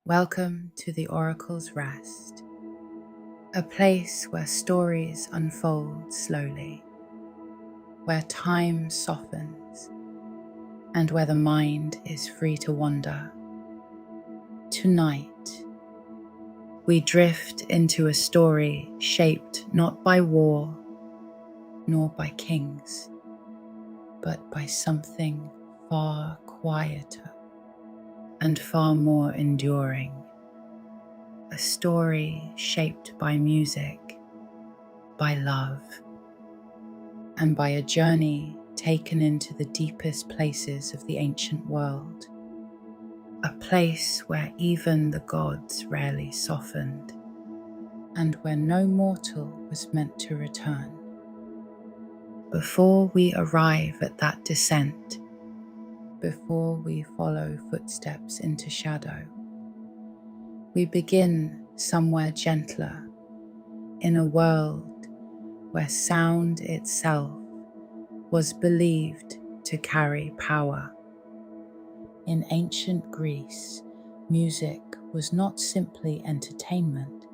Welcome to the Oracle's Rest, a place where stories unfold slowly, where time softens, and where the mind is free to wander. Tonight, we drift into a story shaped not by war, nor by kings, but by something far quieter and far more enduring. A story shaped by music, by love, and by a journey taken into the deepest places of the ancient world. A place where even the gods rarely softened, and where no mortal was meant to return. Before we arrive at that descent, before we follow footsteps into shadow, we begin somewhere gentler, in a world where sound itself was believed to carry power. In ancient Greece, music was not simply entertainment.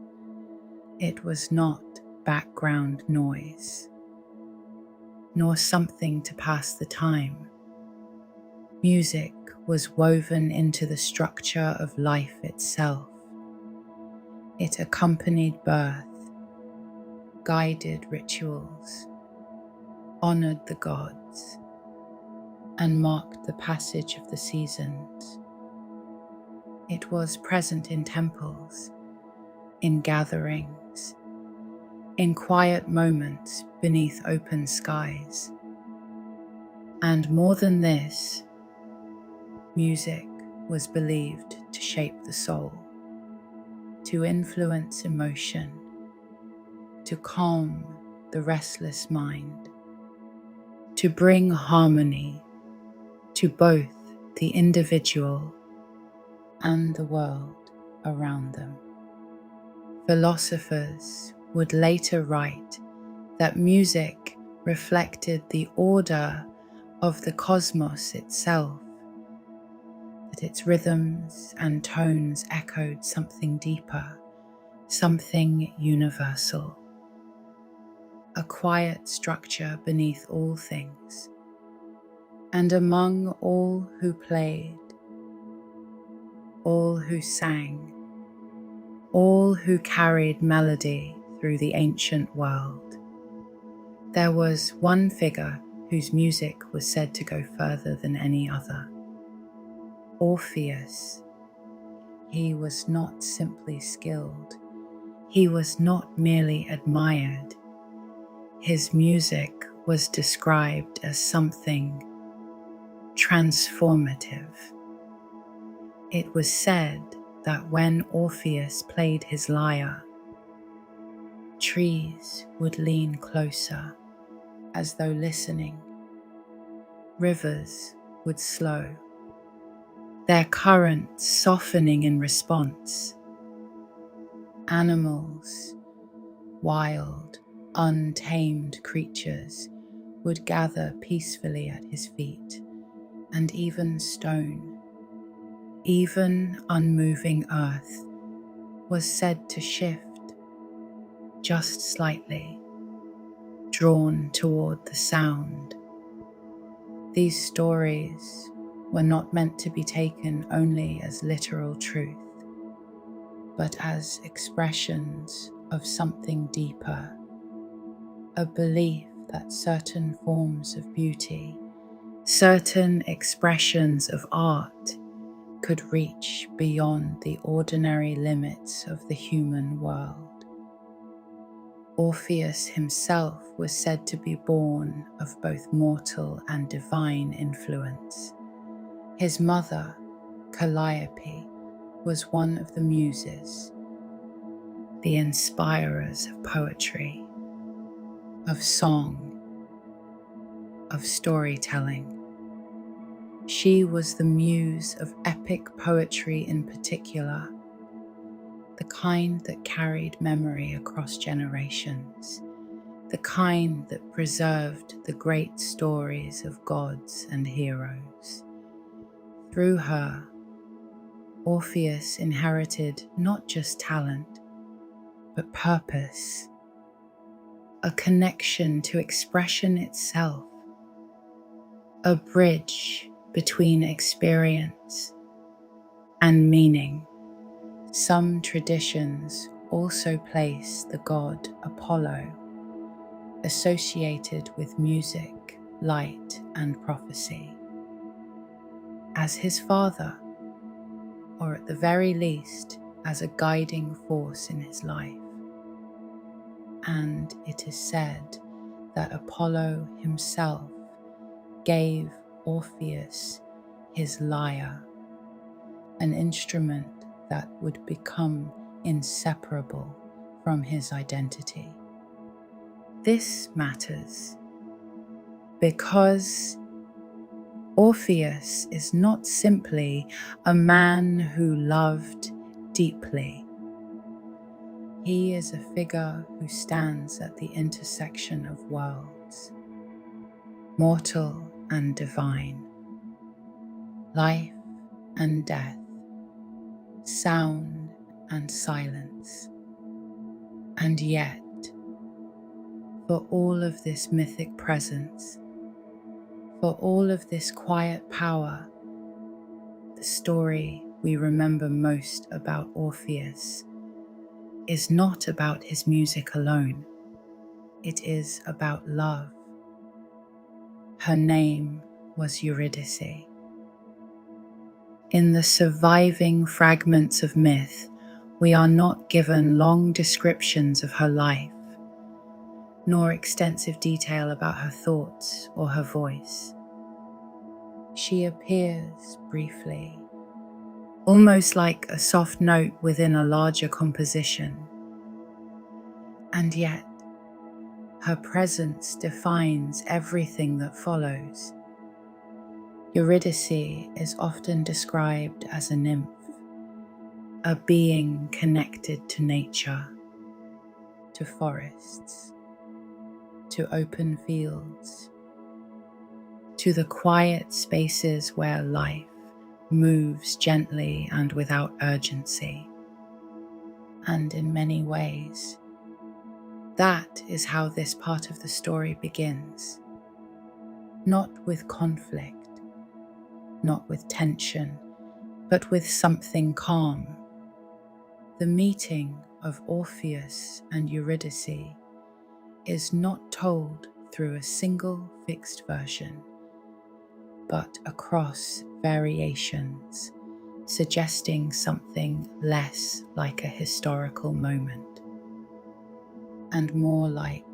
It was not background noise, nor something to pass the time. Music was woven into the structure of life itself. It accompanied birth, guided rituals, honored the gods, and marked the passage of the seasons. It was present in temples, in gatherings, in quiet moments beneath open skies. And more than this, music was believed to shape the soul, to influence emotion, to calm the restless mind, to bring harmony to both the individual and the world around them. Philosophers would later write that music reflected the order of the cosmos itself, that its rhythms and tones echoed something deeper, something universal, a quiet structure beneath all things. And among all who played, all who sang, all who carried melody through the ancient world, there was one figure whose music was said to go further than any other. Orpheus. He was not simply skilled. He was not merely admired. His music was described as something transformative. It was said that when Orpheus played his lyre, trees would lean closer as though listening. Rivers would slow, their currents softening in response. Animals, wild, untamed creatures, would gather peacefully at his feet, and even stone, even unmoving earth, was said to shift just slightly, drawn toward the sound. These stories were not meant to be taken only as literal truth, but as expressions of something deeper, a belief that certain forms of beauty, certain expressions of art could reach beyond the ordinary limits of the human world. Orpheus himself was said to be born of both mortal and divine influence. His mother, Calliope, was one of the muses, the inspirers of poetry, of song, of storytelling. She was the muse of epic poetry in particular, the kind that carried memory across generations, the kind that preserved the great stories of gods and heroes. Through her, Orpheus inherited not just talent, but purpose, a connection to expression itself, a bridge between experience and meaning. Some traditions also place the god Apollo, associated with music, light, and prophecy, as his father, or at the very least, as a guiding force in his life. And it is said that Apollo himself gave Orpheus his lyre, an instrument that would become inseparable from his identity. This matters because Orpheus is not simply a man who loved deeply. He is a figure who stands at the intersection of worlds, mortal and divine, life and death, sound and silence. And yet, for all of this mythic presence, for all of this quiet power, the story we remember most about Orpheus is not about his music alone. It is about love. Her name was Eurydice. In the surviving fragments of myth, we are not given long descriptions of her life, nor extensive detail about her thoughts or her voice. She appears briefly, almost like a soft note within a larger composition. And yet, her presence defines everything that follows. Eurydice is often described as a nymph, a being connected to nature, to forests, to open fields, to the quiet spaces where life moves gently and without urgency. And in many ways, that is how this part of the story begins. Not with conflict, not with tension, but with something calm. The meeting of Orpheus and Eurydice is not told through a single fixed version, but across variations, suggesting something less like a historical moment and more like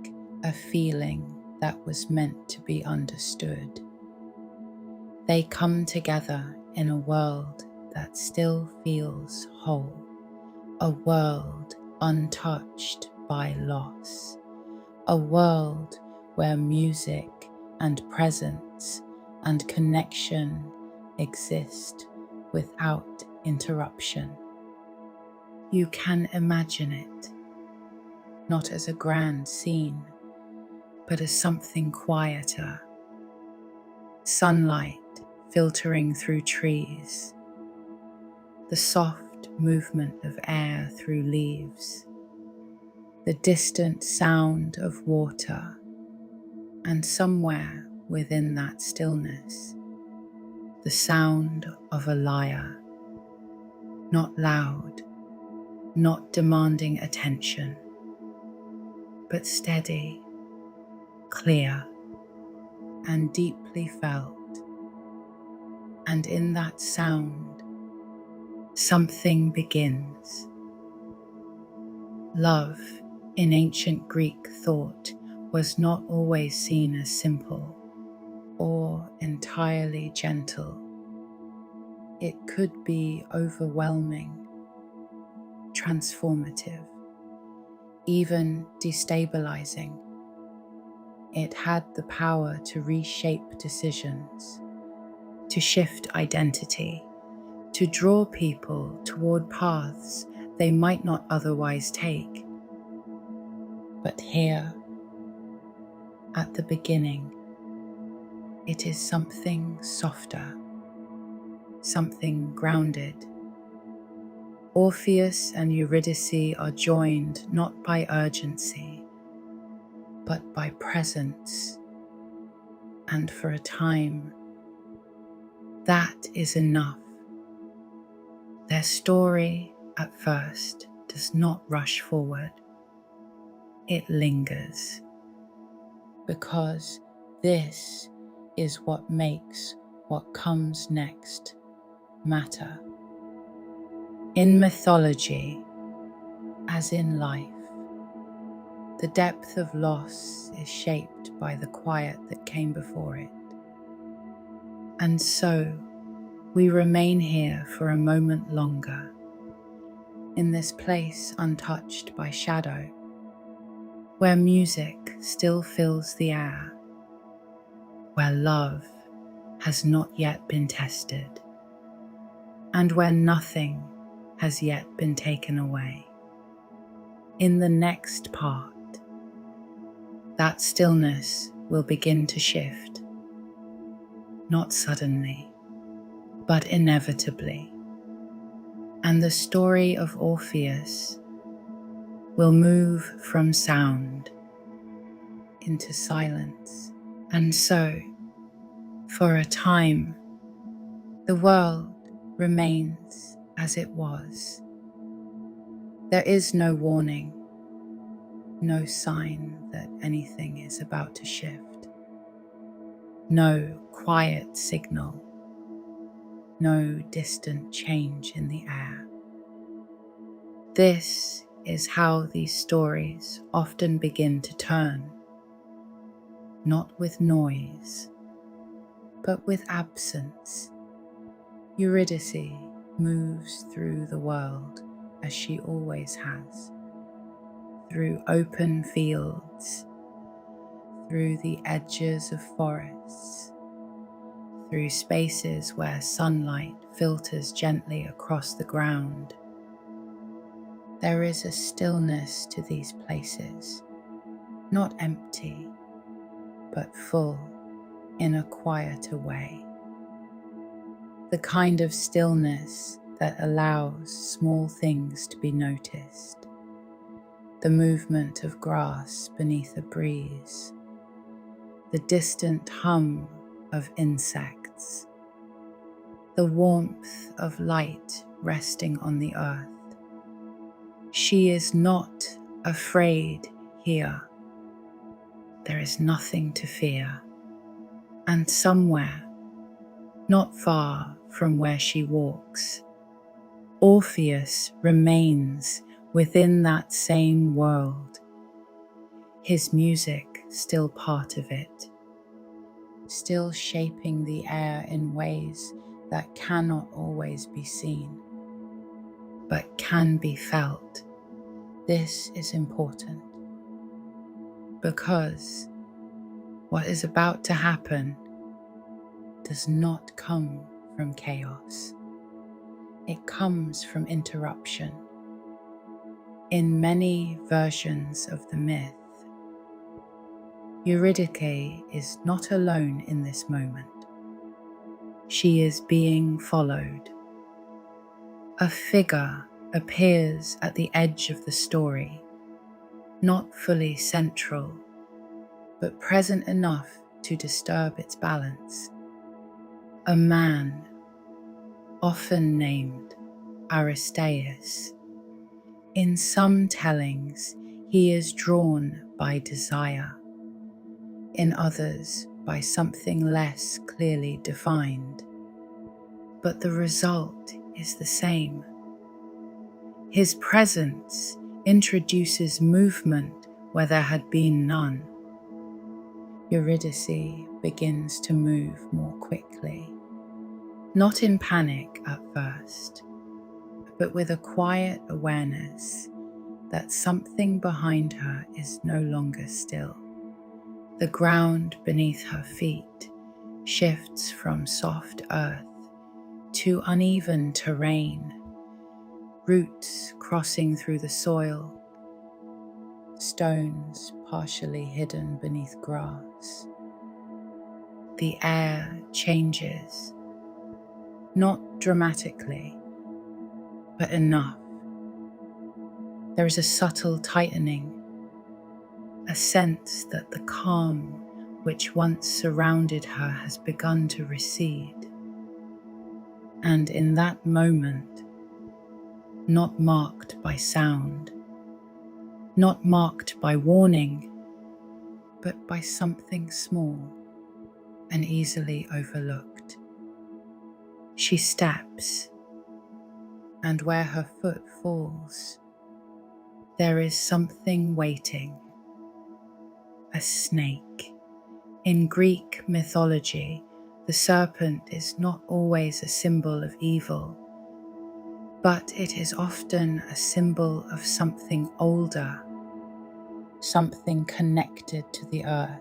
a feeling that was meant to be understood. They come together in a world that still feels whole, a world untouched by loss, a world where music and presence and connection exist without interruption. You can imagine it, not as a grand scene, but as something quieter. Sunlight filtering through trees, the soft movement of air through leaves, the distant sound of water, and somewhere within that stillness, the sound of a lyre, not loud, not demanding attention, but steady, clear, and deeply felt. And in that sound, something begins. Love, in ancient Greek thought, was not always seen as simple or entirely gentle. It could be overwhelming, transformative, even destabilizing. It had the power to reshape decisions, to shift identity, to draw people toward paths they might not otherwise take. But here, at the beginning, it is something softer, something grounded, Orpheus and Eurydice are joined not by urgency, but by presence, and for a time, that is enough. Their story, at first, does not rush forward. It lingers, because this is what makes what comes next matter. In mythology, as in life, the depth of loss is shaped by the quiet that came before it. And so, we remain here for a moment longer, in this place untouched by shadow, where music still fills the air, where love has not yet been tested, and where nothing has yet been taken away. In the next part, that stillness will begin to shift, not suddenly, but inevitably. And the story of Orpheus will move from sound into silence. And so, for a time, the world remains as it was. There is no warning, no sign that anything is about to shift, no quiet signal, no distant change in the air. This is how these stories often begin to turn, not with noise, but with absence. Eurydice moves through the world as she always has, through open fields, through the edges of forests, through spaces where sunlight filters gently across the ground. There is a stillness to these places, not empty, but full in a quieter way. The kind of stillness that allows small things to be noticed. The movement of grass beneath a breeze, the distant hum of insects, the warmth of light resting on the earth. She is not afraid here. There is nothing to fear. And somewhere, not far from where she walks, Orpheus remains within that same world, his music still part of it, still shaping the air in ways that cannot always be seen, but can be felt. This is important, because what is about to happen does not come from chaos. It comes from interruption. In many versions of the myth, Eurydice is not alone in this moment. She is being followed. A figure appears at the edge of the story, not fully central, but present enough to disturb its balance. A man, often named Aristeus. In some tellings, he is drawn by desire, in others by something less clearly defined. But the result is the same. His presence introduces movement where there had been none. Eurydice begins to move more quickly, not in panic at first, but with a quiet awareness that something behind her is no longer still. The ground beneath her feet shifts from soft earth to uneven terrain, roots crossing through the soil, stones partially hidden beneath grass. The air changes, not dramatically, but enough There is a subtle tightening, a sense that the calm which once surrounded her has begun to recede. And in that moment, not marked by sound, not marked by warning, but by something small and easily overlooked, she steps, and where her foot falls, there is something waiting, a snake. In Greek mythology, the serpent is not always a symbol of evil, but it is often a symbol of something older, something connected to the earth,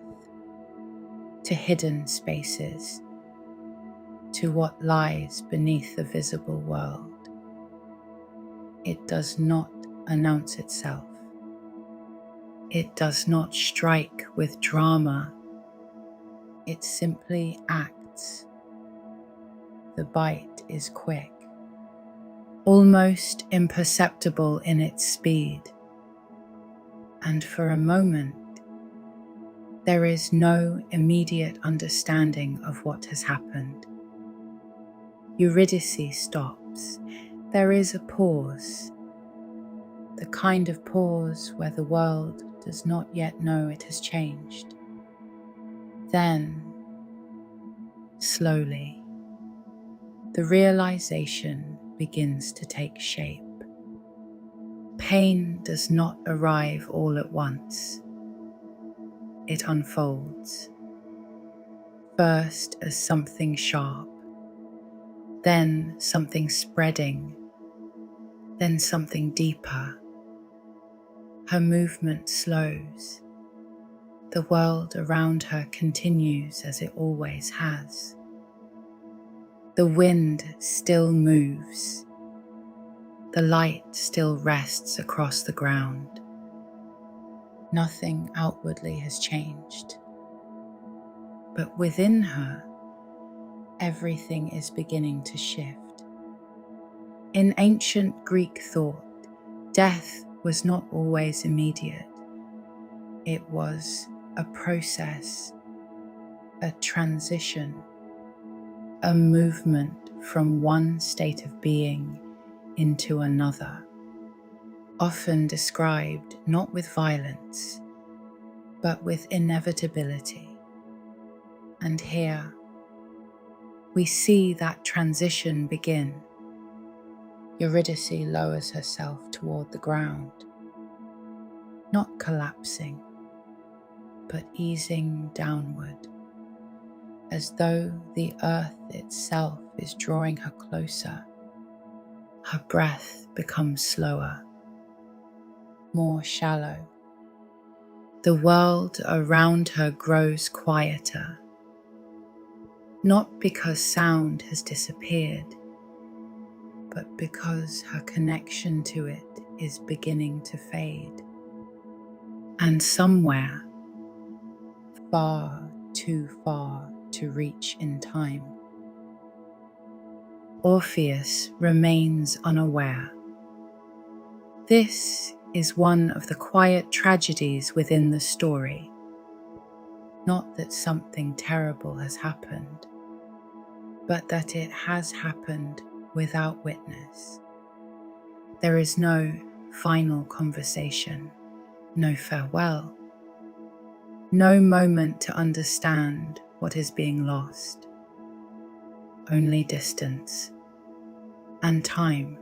to hidden spaces, to what lies beneath the visible world. It does not announce itself. It does not strike with drama. It simply acts. The bite is quick, almost imperceptible in its speed, and for a moment, there is no immediate understanding of what has happened. Eurydice stops. There is a pause, the kind of pause where the world does not yet know it has changed. Then, slowly, the realization begins to take shape. Pain does not arrive all at once. It unfolds, first as something sharp, then something spreading, then something deeper. Her movement slows. The world around her continues as it always has. The wind still moves. The light still rests across the ground. Nothing outwardly has changed. But within her, everything is beginning to shift. In ancient Greek thought, death was not always immediate. It was a process, a transition, a movement from one state of being into another, often described not with violence, but with inevitability. And here, we see that transition begin. Eurydice lowers herself toward the ground, not collapsing, but easing downward, as though the earth itself is drawing her closer. Her breath becomes slower, more shallow. The world around her grows quieter, not because sound has disappeared, but because her connection to it is beginning to fade. And somewhere, far too far to reach in time, Orpheus remains unaware. This is one of the quiet tragedies within the story. Not that something terrible has happened, but that it has happened without witness. There is no final conversation, no farewell, no moment to understand what is being lost. Only distance and time,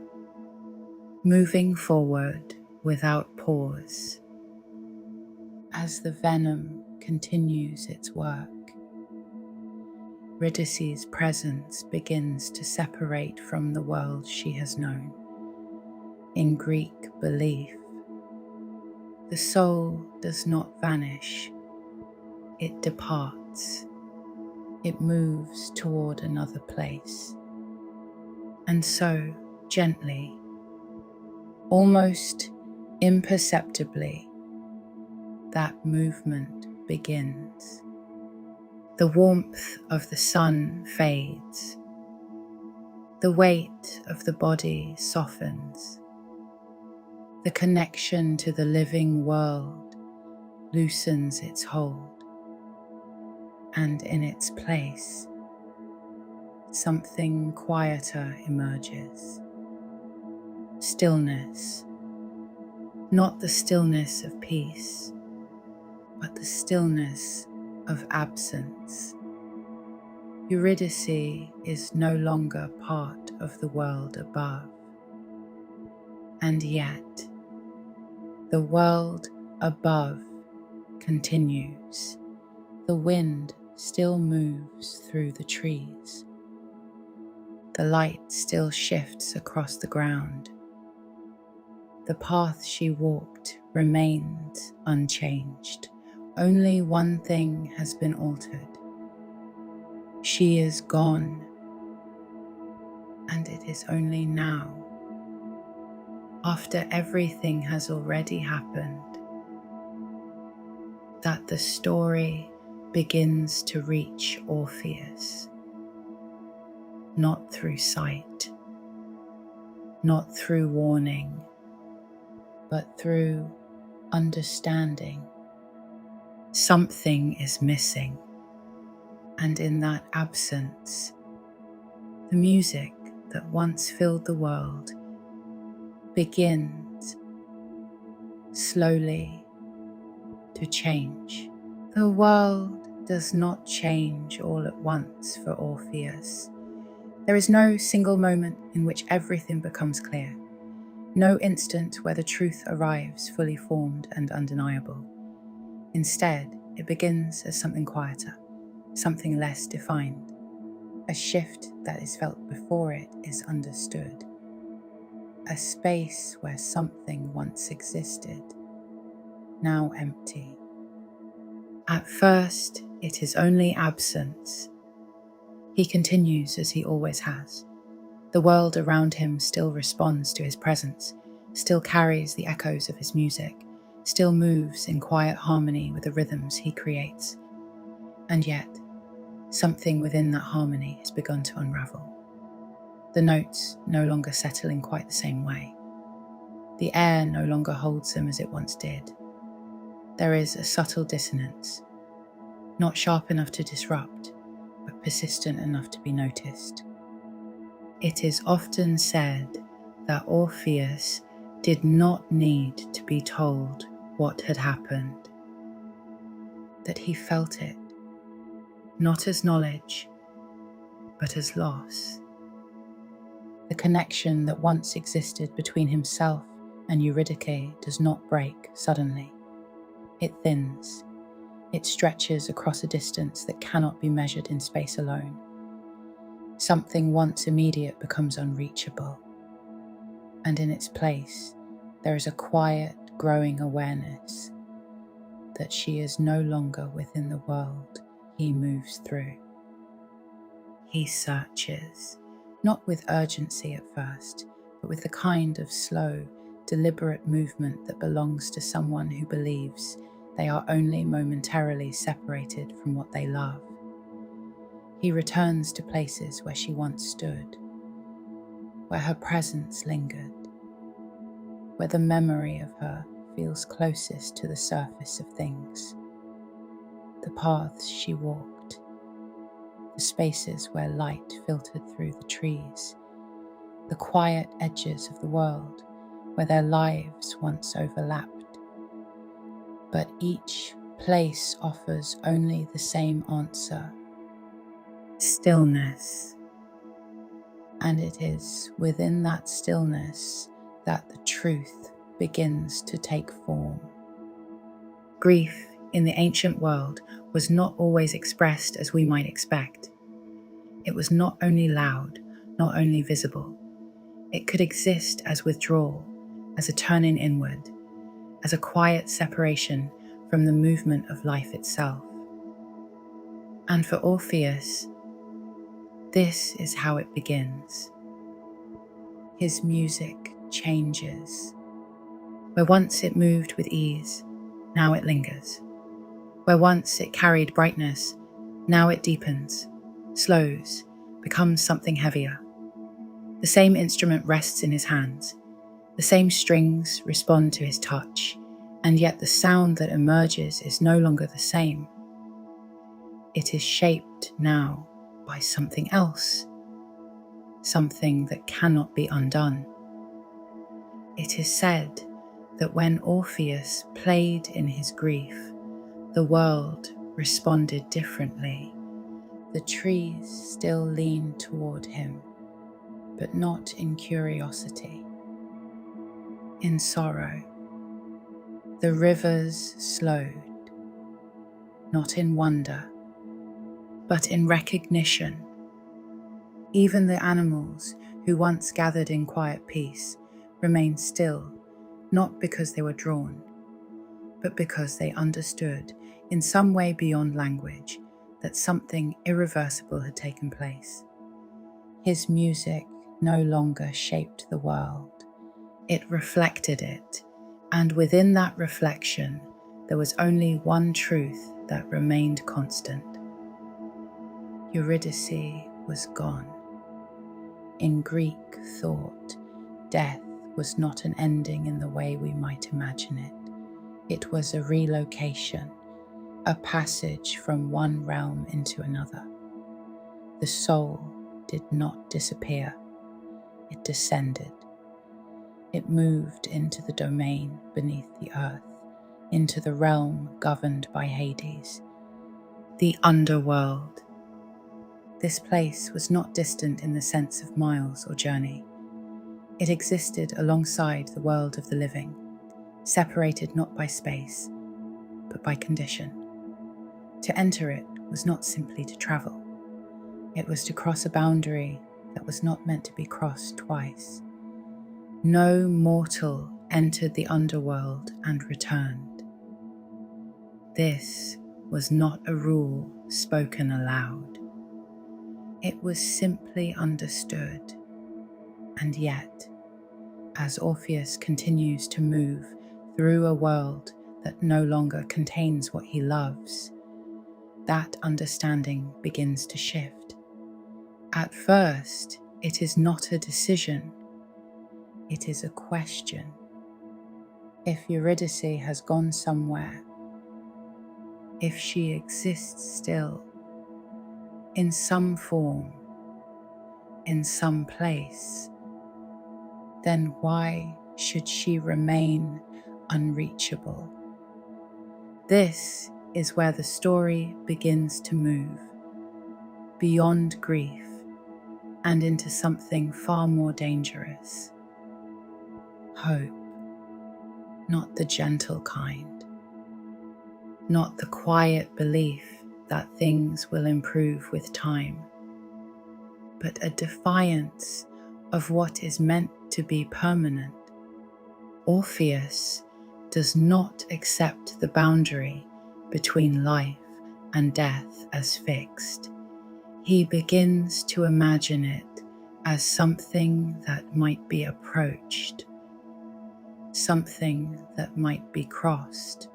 moving forward without pause. As the venom continues its work, Eurydice's presence begins to separate from the world she has known. In Greek belief, the soul does not vanish, it departs. It moves toward another place. And so, gently, almost imperceptibly, that movement begins. The warmth of the sun fades. The weight of the body softens. The connection to the living world loosens its hold, and in its place, something quieter emerges. Stillness, not the stillness of peace, but the stillness of absence. Eurydice is no longer part of the world above, and yet the world above continues. The wind still moves through the trees. The light still shifts across the ground. The path she walked remains unchanged. Only one thing has been altered. She is gone, and it is only now, after everything has already happened, that the story begins to reach Orpheus. Not through sight, not through warning, but through understanding. Something is missing, and in that absence, the music that once filled the world begins slowly to change. The world does not change all at once for Orpheus. There is no single moment in which everything becomes clear, no instant where the truth arrives fully formed and undeniable. Instead, it begins as something quieter, something less defined, a shift that is felt before it is understood, a space where something once existed, now empty. At first, it is only absence. He continues as he always has. The world around him still responds to his presence, still carries the echoes of his music, still moves in quiet harmony with the rhythms he creates. And yet, something within that harmony has begun to unravel. The notes no longer settle in quite the same way. The air no longer holds them as it once did. There is a subtle dissonance, not sharp enough to disrupt, but persistent enough to be noticed. It is often said that Orpheus did not need to be told what had happened, that he felt it, not as knowledge, but as loss. The connection that once existed between himself and Eurydice does not break suddenly. It thins. It stretches across a distance that cannot be measured in space alone. Something once immediate becomes unreachable, and in its place, there is a quiet, growing awareness that she is no longer within the world he moves through. He searches, not with urgency at first, but with the kind of slow, deliberate movement that belongs to someone who believes they are only momentarily separated from what they love. He returns to places where she once stood, where her presence lingered, where the memory of her feels closest to the surface of things. The paths she walked, the spaces where light filtered through the trees, the quiet edges of the world where their lives once overlapped. But each place offers only the same answer: stillness. And it is within that stillness that the truth begins to take form. Grief in the ancient world was not always expressed as we might expect. It was not only loud, not only visible. It could exist as withdrawal, as a turning inward, as a quiet separation from the movement of life itself. And for Orpheus, this is how it begins. His music changes. Where once it moved with ease, now it lingers. Where once it carried brightness, now it deepens, slows, becomes something heavier. The same instrument rests in his hands, The same strings respond to his touch, and yet the sound that emerges is no longer the same. It is shaped now by something else, something that cannot be undone. It is said that when Orpheus played in his grief, the world responded differently. The trees still leaned toward him, but not in curiosity, in sorrow. The rivers slowed, not in wonder, but in recognition. Even the animals who once gathered in quiet peace remained still, not because they were drawn, but because they understood, in some way beyond language, that something irreversible had taken place. His music no longer shaped the world. It reflected it, and within that reflection, there was only one truth that remained constant. Eurydice was gone. In Greek thought, death was not an ending in the way we might imagine it. It was a relocation, a passage from one realm into another. The soul did not disappear, it descended. It moved into the domain beneath the earth, into the realm governed by Hades, the Underworld. This place was not distant in the sense of miles or journey. It existed alongside the world of the living, separated not by space, but by condition. To enter it was not simply to travel. It was to cross a boundary that was not meant to be crossed twice. No mortal entered the underworld and returned. This was not a rule spoken aloud. It was simply understood. And yet, as Orpheus continues to move through a world that no longer contains what he loves, that understanding begins to shift. At first, it is not a decision, it is a question. If Eurydice has gone somewhere, if she exists still, in some form, in some place, then why should she remain unreachable? This is where the story begins to move, beyond grief and into something far more dangerous. Hope, not the gentle kind, not the quiet belief that things will improve with time, but a defiance of what is meant to be permanent. Orpheus does not accept the boundary between life and death as fixed. He begins to imagine it as something that might be approached, something that might be crossed,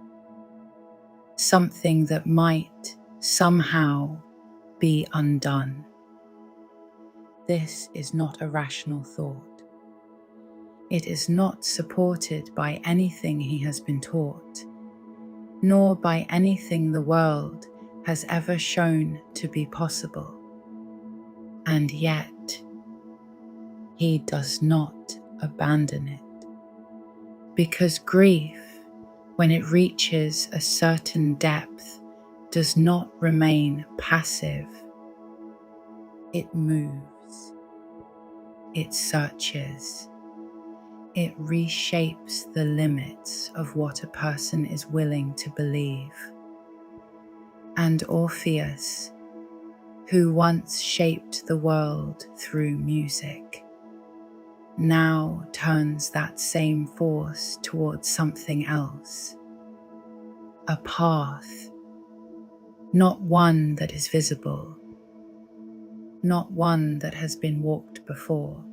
something that might somehow be undone. This is not a rational thought. It is not supported by anything he has been taught, nor by anything the world has ever shown to be possible. And yet, he does not abandon it. Because grief, when it reaches a certain depth, does not remain passive. It moves. It searches. It reshapes the limits of what a person is willing to believe. And Orpheus, who once shaped the world through music, now turns that same force towards something else. A path, not one that is visible, not one that has been walked before,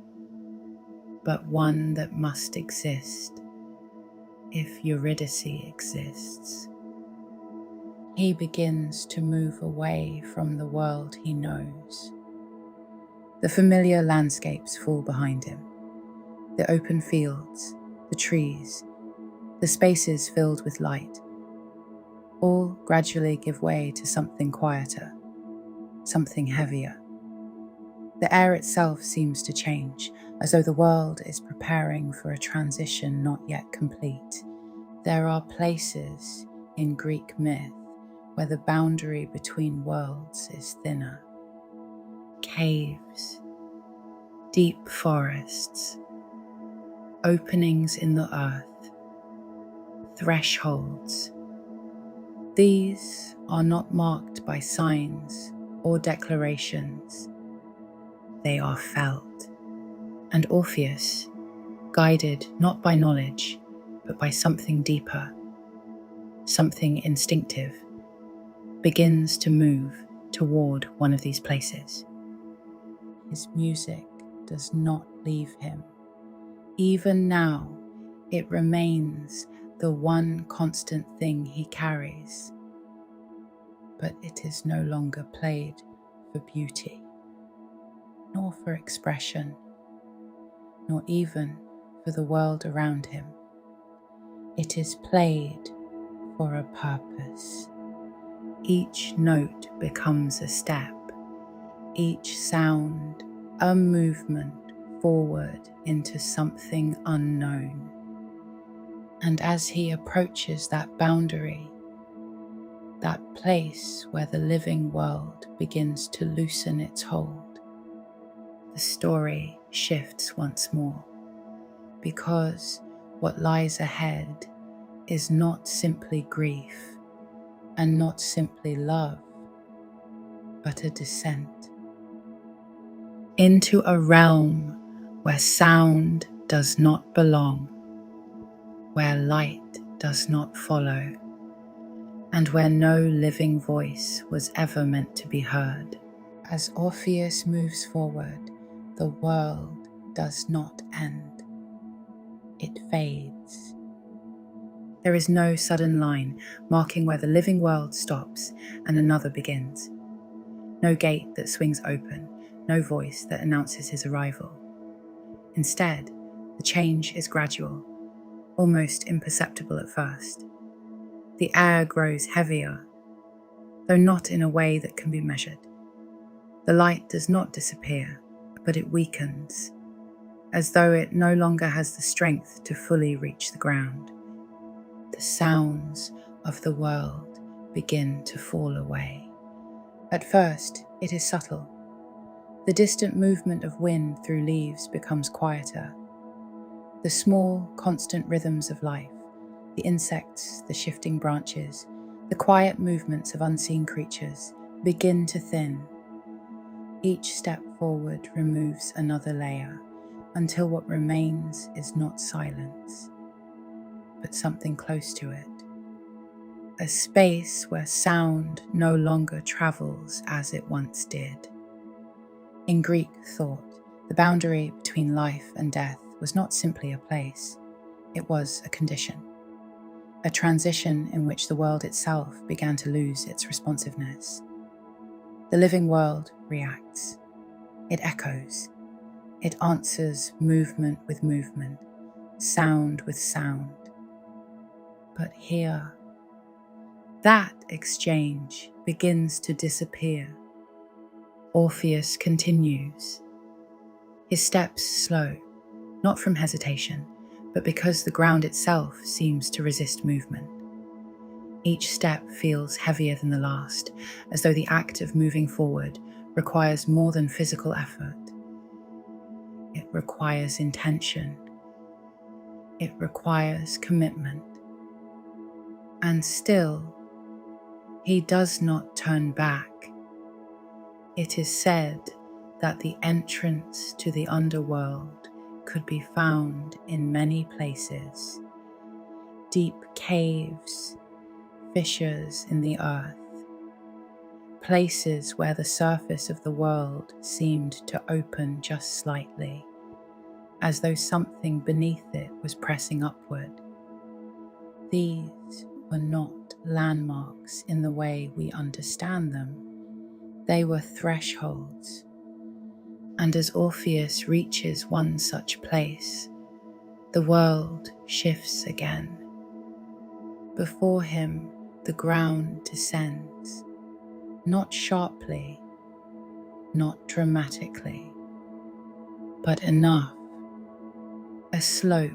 but one that must exist if Eurydice exists. He begins to move away from the world he knows. The familiar landscapes fall behind him, the open fields, the trees, the spaces filled with light, all gradually give way to something quieter, something heavier. The air itself seems to change, as though the world is preparing for a transition not yet complete. There are places in Greek myth where the boundary between worlds is thinner. Caves, deep forests, openings in the earth, thresholds. These are not marked by signs or declarations. They are felt. And Orpheus, guided not by knowledge, but by something deeper, something instinctive, begins to move toward one of these places. His music does not leave him. Even now, it remains the one constant thing he carries. But it is no longer played for beauty, nor for expression, nor even for the world around him. It is played for a purpose. Each note becomes a step, each sound a movement forward into something unknown. And as he approaches that boundary, that place where the living world begins to loosen its hold, the story shifts once more, because what lies ahead is not simply grief and not simply love, but a descent into a realm where sound does not belong, where light does not follow, and where no living voice was ever meant to be heard. As Orpheus moves forward, the world does not end. It fades. There is no sudden line marking where the living world stops and another begins. No gate that swings open, no voice that announces his arrival. Instead, the change is gradual, almost imperceptible at first. The air grows heavier, though not in a way that can be measured. The light does not disappear, but it weakens, as though it no longer has the strength to fully reach the ground. The sounds of the world begin to fall away. At first, it is subtle. The distant movement of wind through leaves becomes quieter. The small, constant rhythms of life, the insects, the shifting branches, the quiet movements of unseen creatures begin to thin. Each step forward removes another layer, until what remains is not silence, but something close to it. A space where sound no longer travels as it once did. In Greek thought, the boundary between life and death was not simply a place, it was a condition, a transition in which the world itself began to lose its responsiveness. The living world reacts. It echoes. It answers movement with movement, sound with sound. But here, that exchange begins to disappear. Orpheus continues. His steps slow, not from hesitation, but because the ground itself seems to resist movement. Each step feels heavier than the last, as though the act of moving forward requires more than physical effort. It requires intention. It requires commitment. And still, he does not turn back. It is said that the entrance to the underworld could be found in many places. Deep caves, fissures in the earth, places where the surface of the world seemed to open just slightly, as though something beneath it was pressing upward. These were not landmarks in the way we understand them. They were thresholds. And as Orpheus reaches one such place, The world shifts again. Before him, the ground descends, not sharply, not dramatically, but enough, a slope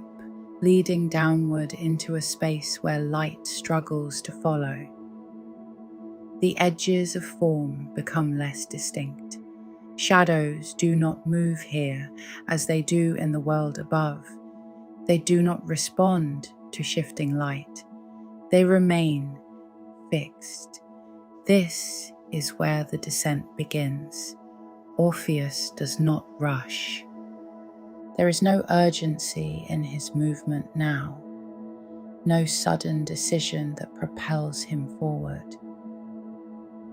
leading downward into a space where light struggles to follow. The edges of form become less distinct. Shadows do not move here as they do in the world above. They do not respond to shifting light. They remain fixed. This is where the descent begins. Orpheus does not rush. There is no urgency in his movement now, no sudden decision that propels him forward.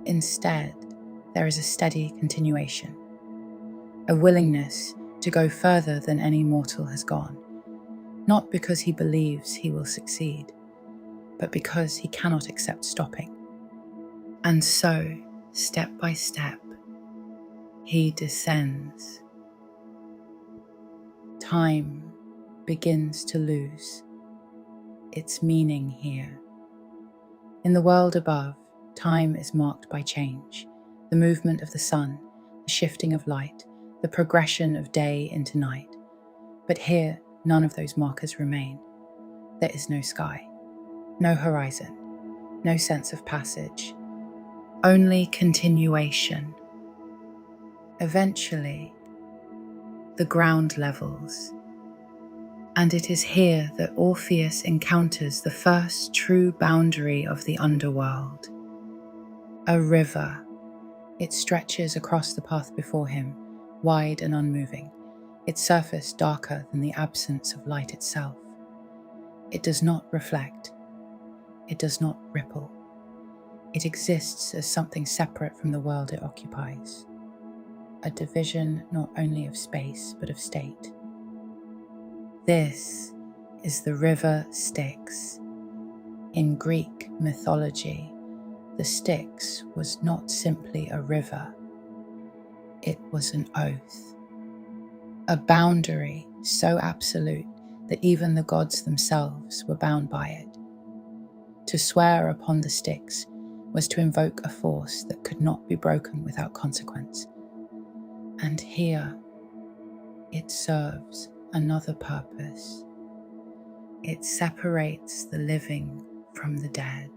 Instead, there is a steady continuation, a willingness to go further than any mortal has gone, not because he believes he will succeed, but because he cannot accept stopping. And so, step by step, he descends. Time begins to lose its meaning here. In the world above, time is marked by change, the movement of the sun, the shifting of light, the progression of day into night. But here, none of those markers remain. There is no sky, no horizon, no sense of passage, only continuation. Eventually, the ground levels, and it is here that Orpheus encounters the first true boundary of the underworld. A river. It stretches across the path before him, wide and unmoving, its surface darker than the absence of light itself. It does not reflect. It does not ripple. It exists as something separate from the world it occupies, a division not only of space but of state. This is the River Styx. In Greek mythology, the Styx was not simply a river. It was an oath, a boundary so absolute that even the gods themselves were bound by it. To swear upon the Styx was to invoke a force that could not be broken without consequence. And here, it serves another purpose. It separates the living from the dead.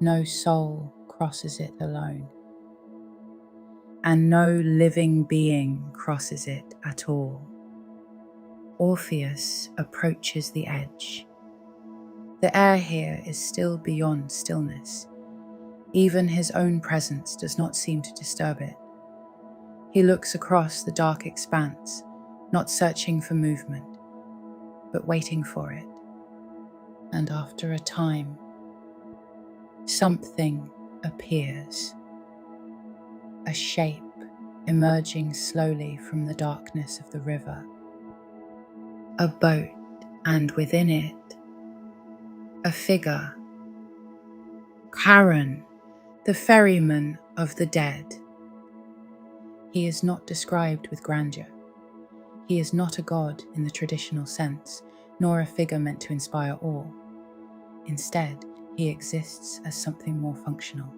No soul crosses it alone, and no living being crosses it at all. Orpheus approaches the edge. The air here is still beyond stillness. Even his own presence does not seem to disturb it. He looks across the dark expanse, not searching for movement, but waiting for it. And after a time, something appears, a shape emerging slowly from the darkness of the river. A boat, and within it, a figure. Charon, the ferryman of the dead. He is not described with grandeur. He is not a god in the traditional sense, nor a figure meant to inspire awe. Instead, he exists as something more functional,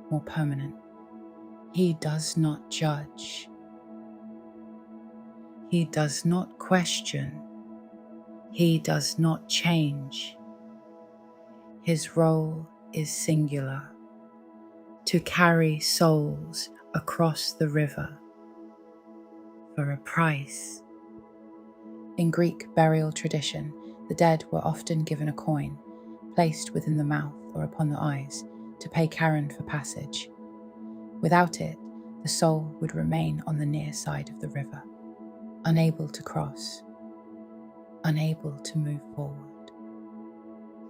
more permanent. He does not judge. He does not question. He does not change. His role is singular, to carry souls across the river for a price. In Greek burial tradition, the dead were often given a coin, placed within the mouth or upon the eyes, to pay Charon for passage. Without it, the soul would remain on the near side of the river, unable to cross, unable to move forward.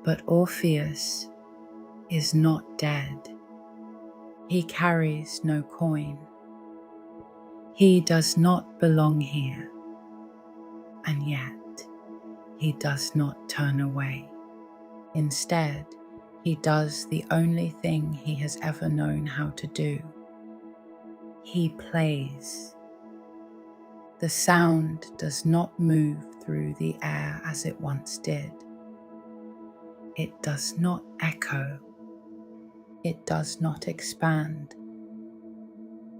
But Orpheus is not dead. He carries no coin. He does not belong here, and yet he does not turn away. Instead, he does the only thing he has ever known how to do. He plays. The sound does not move through the air as it once did. It does not echo. It does not expand.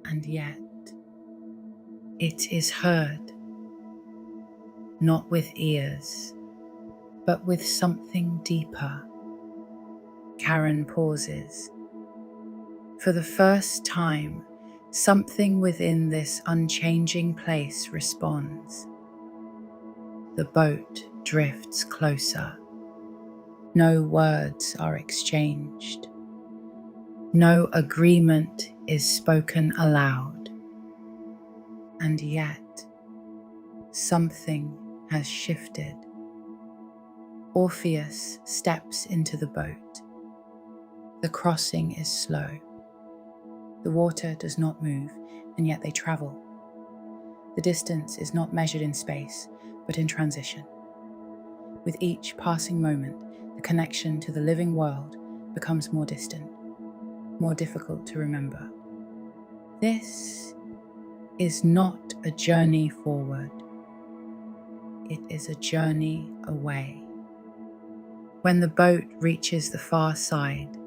And yet, it is heard, not with ears, but with something deeper. Karen pauses. For the first time, something within this unchanging place responds. The boat drifts closer. No words are exchanged. No agreement is spoken aloud. And yet, something has shifted. Orpheus steps into the boat. The crossing is slow. The water does not move, and yet they travel. The distance is not measured in space, but in transition. With each passing moment, the connection to the living world becomes more distant, more difficult to remember. This is not a journey forward. It is a journey away. When the boat reaches the far side,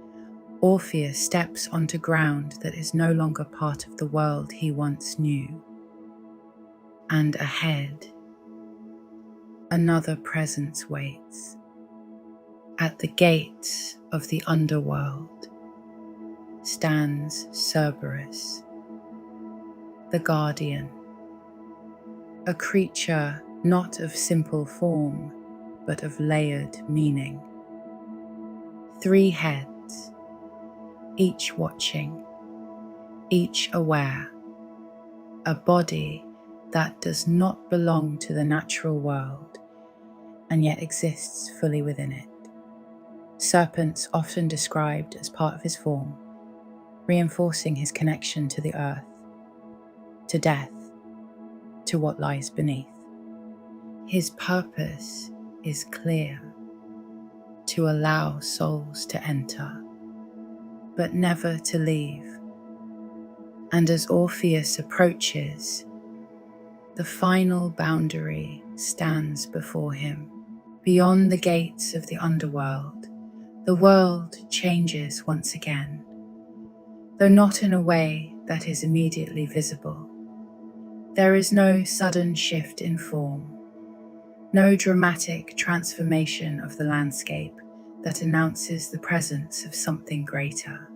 Orpheus steps onto ground that is no longer part of the world he once knew. And ahead, another presence waits. At the gates of the Underworld stands Cerberus, the Guardian, a creature not of simple form, but of layered meaning. 3 heads, each watching, each aware, a body that does not belong to the natural world, and yet exists fully within it. Serpents often described as part of his form, reinforcing his connection to the earth, to death, to what lies beneath. His purpose is clear: to allow souls to enter, but never to leave. And as Orpheus approaches, the final boundary stands before him. Beyond the gates of the underworld, the world changes once again, though not in a way that is immediately visible. There is no sudden shift in form, no dramatic transformation of the landscape that announces the presence of something greater.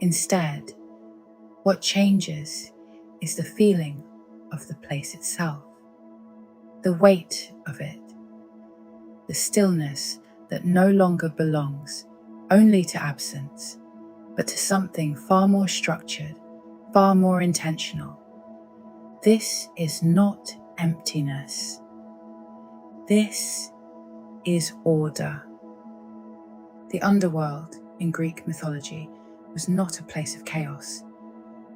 Instead, what changes is the feeling of the place itself, the weight of it, the stillness that no longer belongs only to absence, but to something far more structured, far more intentional. This is not emptiness. This is order. The underworld in Greek mythology was not a place of chaos.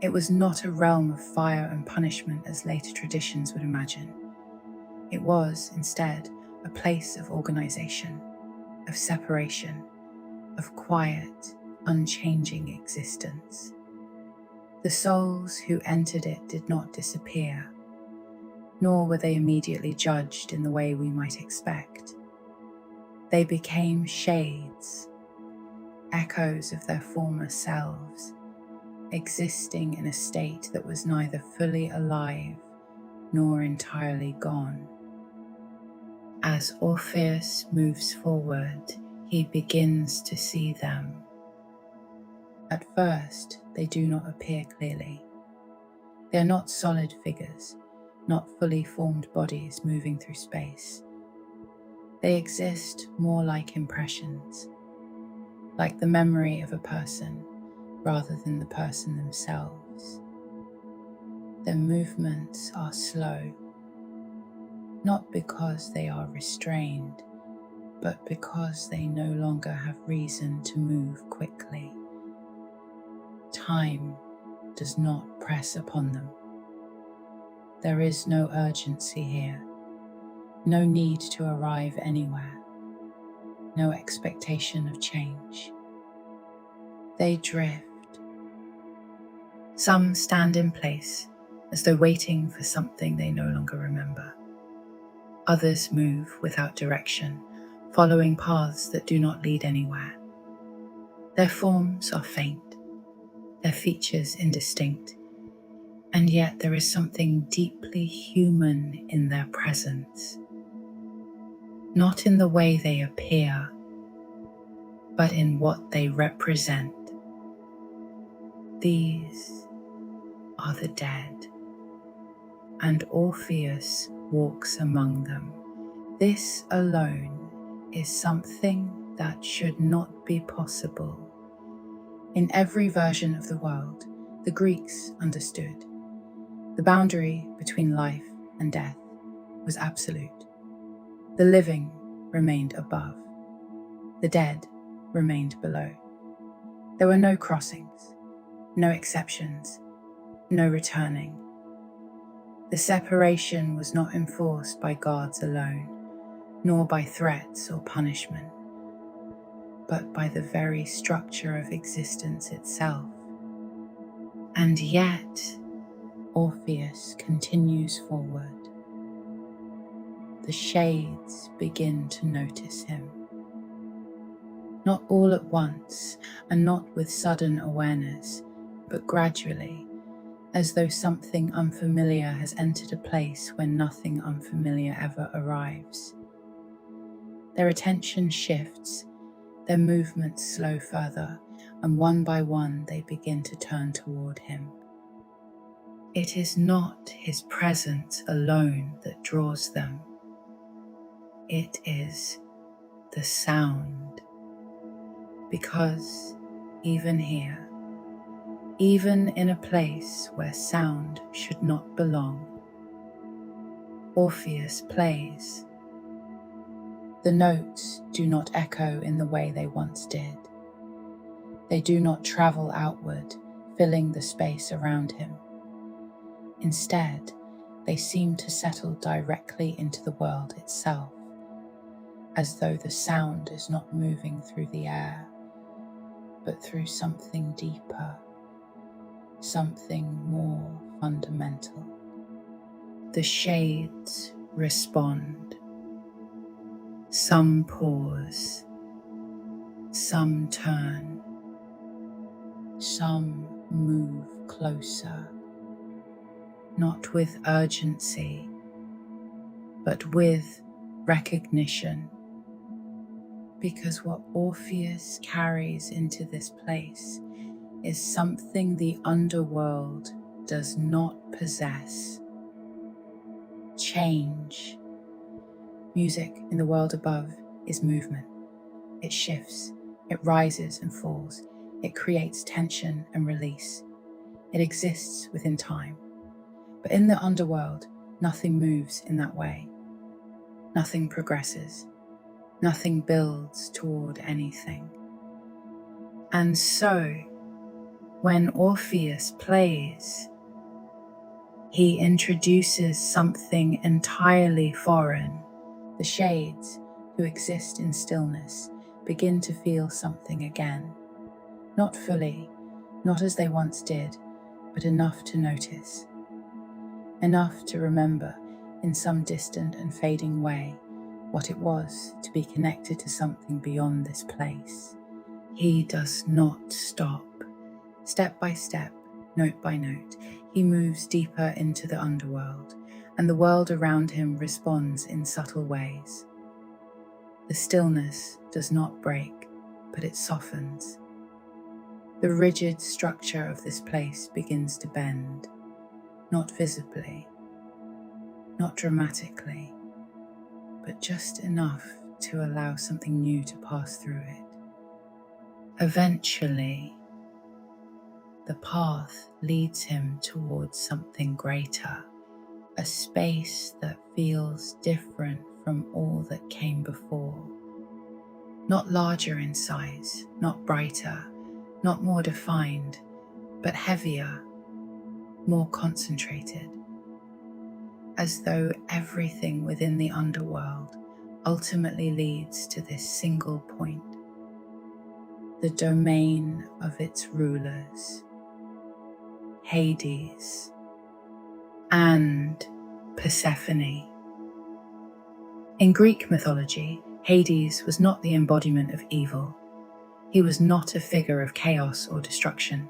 It was not a realm of fire and punishment as later traditions would imagine. It was, instead, a place of organization, of separation, of quiet, unchanging existence. The souls who entered it did not disappear, nor were they immediately judged in the way we might expect. They became shades, echoes of their former selves, existing in a state that was neither fully alive nor entirely gone. As Orpheus moves forward, he begins to see them. At first, they do not appear clearly. They are not solid figures, not fully formed bodies moving through space. They exist more like impressions, like the memory of a person rather than the person themselves. Their movements are slow, not because they are restrained, but because they no longer have reason to move quickly. Time does not press upon them. There is no urgency here, no need to arrive anywhere, no expectation of change. They drift. Some stand in place, as though waiting for something they no longer remember. Others move without direction, following paths that do not lead anywhere. Their forms are faint, their features indistinct, and yet there is something deeply human in their presence. Not in the way they appear, but in what they represent. These are the dead, and Orpheus walks among them. This alone is something that should not be possible. In every version of the world, the Greeks understood. The boundary between life and death was absolute. The living remained above. The dead remained below. There were no crossings, no exceptions, no returning. The separation was not enforced by gods alone, nor by threats or punishment, but by the very structure of existence itself. And yet, Orpheus continues forward. The shades begin to notice him. Not all at once, and not with sudden awareness, but gradually, as though something unfamiliar has entered a place where nothing unfamiliar ever arrives. Their attention shifts, their movements slow further, and one by one they begin to turn toward him. It is not his presence alone that draws them. It is the sound. Because even here, even in a place where sound should not belong, Orpheus plays. The notes do not echo in the way they once did. They do not travel outward, filling the space around him. Instead, they seem to settle directly into the world itself, as though the sound is not moving through the air, but through something deeper, something more fundamental. The shades respond. Some pause, some turn, some move closer, not with urgency, but with recognition. Because what Orpheus carries into this place is something the underworld does not possess. Change. Music in the world above is movement. It shifts, it rises and falls, it creates tension and release. It exists within time. But in the underworld, nothing moves in that way. Nothing progresses. Nothing builds toward anything. And so, when Orpheus plays, he introduces something entirely foreign. The shades, who exist in stillness, begin to feel something again. Not fully, not as they once did, but enough to notice. Enough to remember, in some distant and fading way, what it was to be connected to something beyond this place. He does not stop. Step by step, note by note, he moves deeper into the underworld, and the world around him responds in subtle ways. The stillness does not break, but it softens. The rigid structure of this place begins to bend, not visibly, not dramatically, but just enough to allow something new to pass through it. Eventually, the path leads him towards something greater, a space that feels different from all that came before. Not larger in size, not brighter, not more defined, but heavier, more concentrated, as though everything within the underworld ultimately leads to this single point, the domain of its rulers, Hades and Persephone. In Greek mythology, Hades was not the embodiment of evil. He was not a figure of chaos or destruction.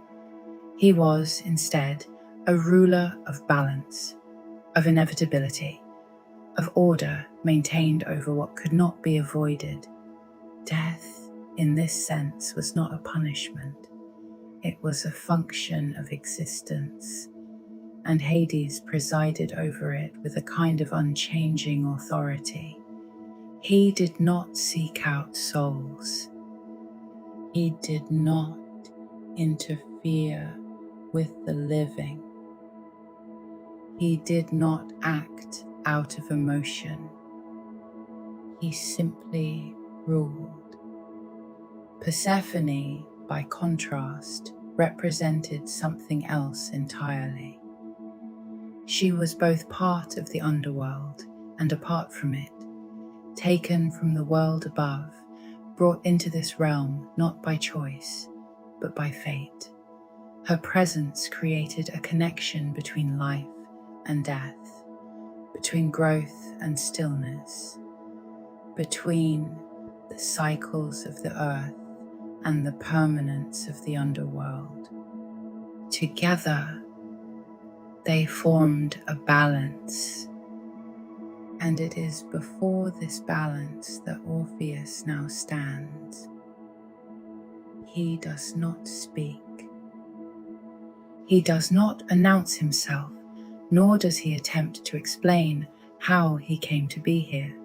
He was, instead, a ruler of balance, of inevitability, of order maintained over what could not be avoided. Death, in this sense, was not a punishment. It was a function of existence, and Hades presided over it with a kind of unchanging authority. He did not seek out souls. He did not interfere with the living. He did not act out of emotion. He simply ruled. Persephone, by contrast, represented something else entirely. She was both part of the underworld and apart from it, taken from the world above, brought into this realm not by choice, but by fate. Her presence created a connection between life and death, between growth and stillness, between the cycles of the earth and the permanence of the underworld. Together, they formed a balance, and it is before this balance that Orpheus now stands. He does not speak. He does not announce himself, nor does he attempt to explain how he came to be here.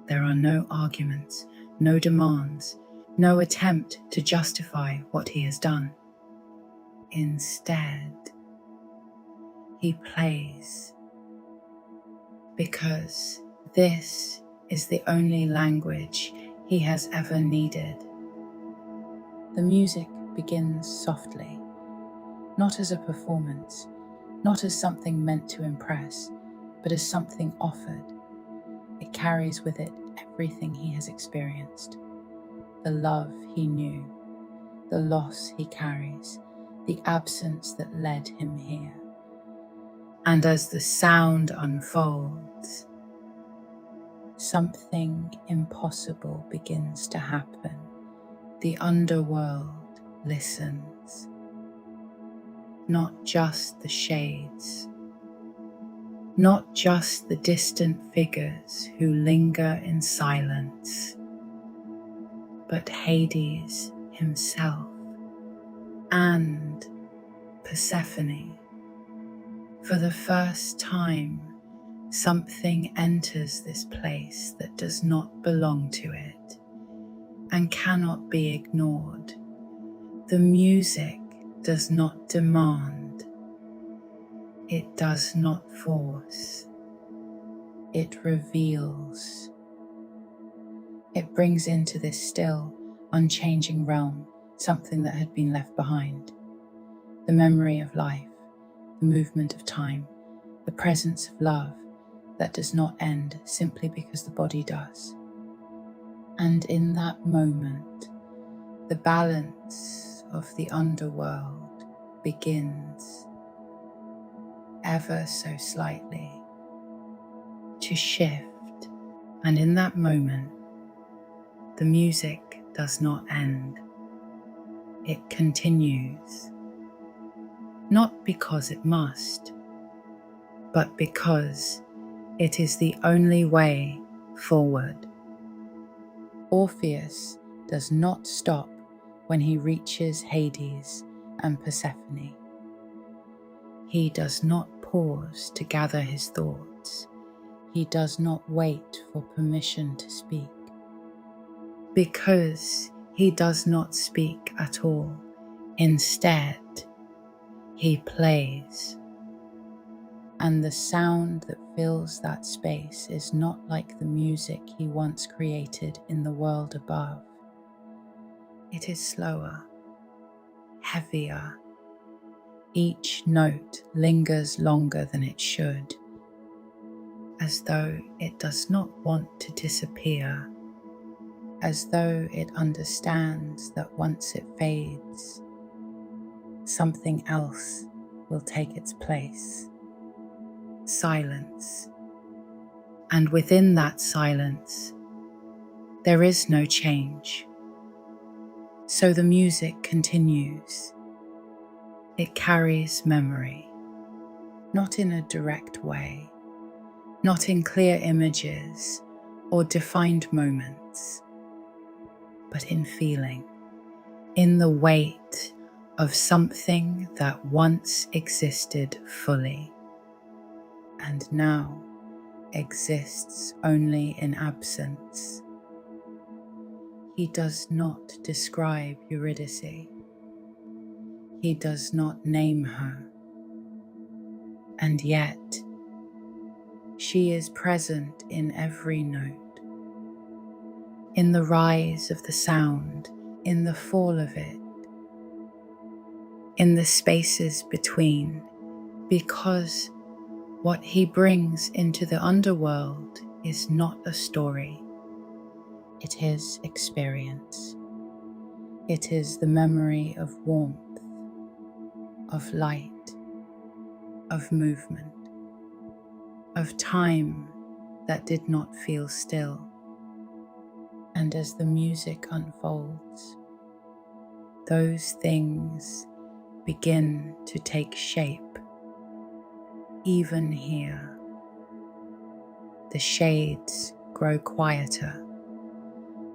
There are no arguments, no demands, no attempt to justify what he has done. Instead, he plays, because this is the only language he has ever needed. The music begins softly, not as a performance, not as something meant to impress, but as something offered. It carries with it everything he has experienced, the love he knew, the loss he carries, the absence that led him here. And as the sound unfolds, something impossible begins to happen. The underworld listens. Not just the shades, not just the distant figures who linger in silence, but Hades himself and Persephone. For the first time, something enters this place that does not belong to it and cannot be ignored. The music does not demand. It does not force. It reveals. It brings into this still, unchanging realm something that had been left behind. The memory of life, the movement of time, the presence of love that does not end simply because the body does. And in that moment, the balance of the underworld begins, ever so slightly, to shift. And in that moment, the music does not end. It continues, not because it must, but because it is the only way forward. Orpheus does not stop when he reaches Hades and Persephone. He does not pause to gather his thoughts. He does not wait for permission to speak. Because he does not speak at all. Instead, he plays. And the sound that fills that space is not like the music he once created in the world above. It is slower, heavier. Each note lingers longer than it should, as though it does not want to disappear, as though it understands that once it fades, something else will take its place. Silence. And within that silence, there is no change. So the music continues. It carries memory, not in a direct way, not in clear images or defined moments, but in feeling, in the weight of something that once existed fully and now exists only in absence. He does not describe Eurydice. He does not name her. And yet, she is present in every note, in the rise of the sound, in the fall of it, in the spaces between, because what he brings into the underworld is not a story. It is experience. It is the memory of warmth, of light, of movement, of time that did not feel still. And as the music unfolds, those things begin to take shape. Even here, the shades grow quieter.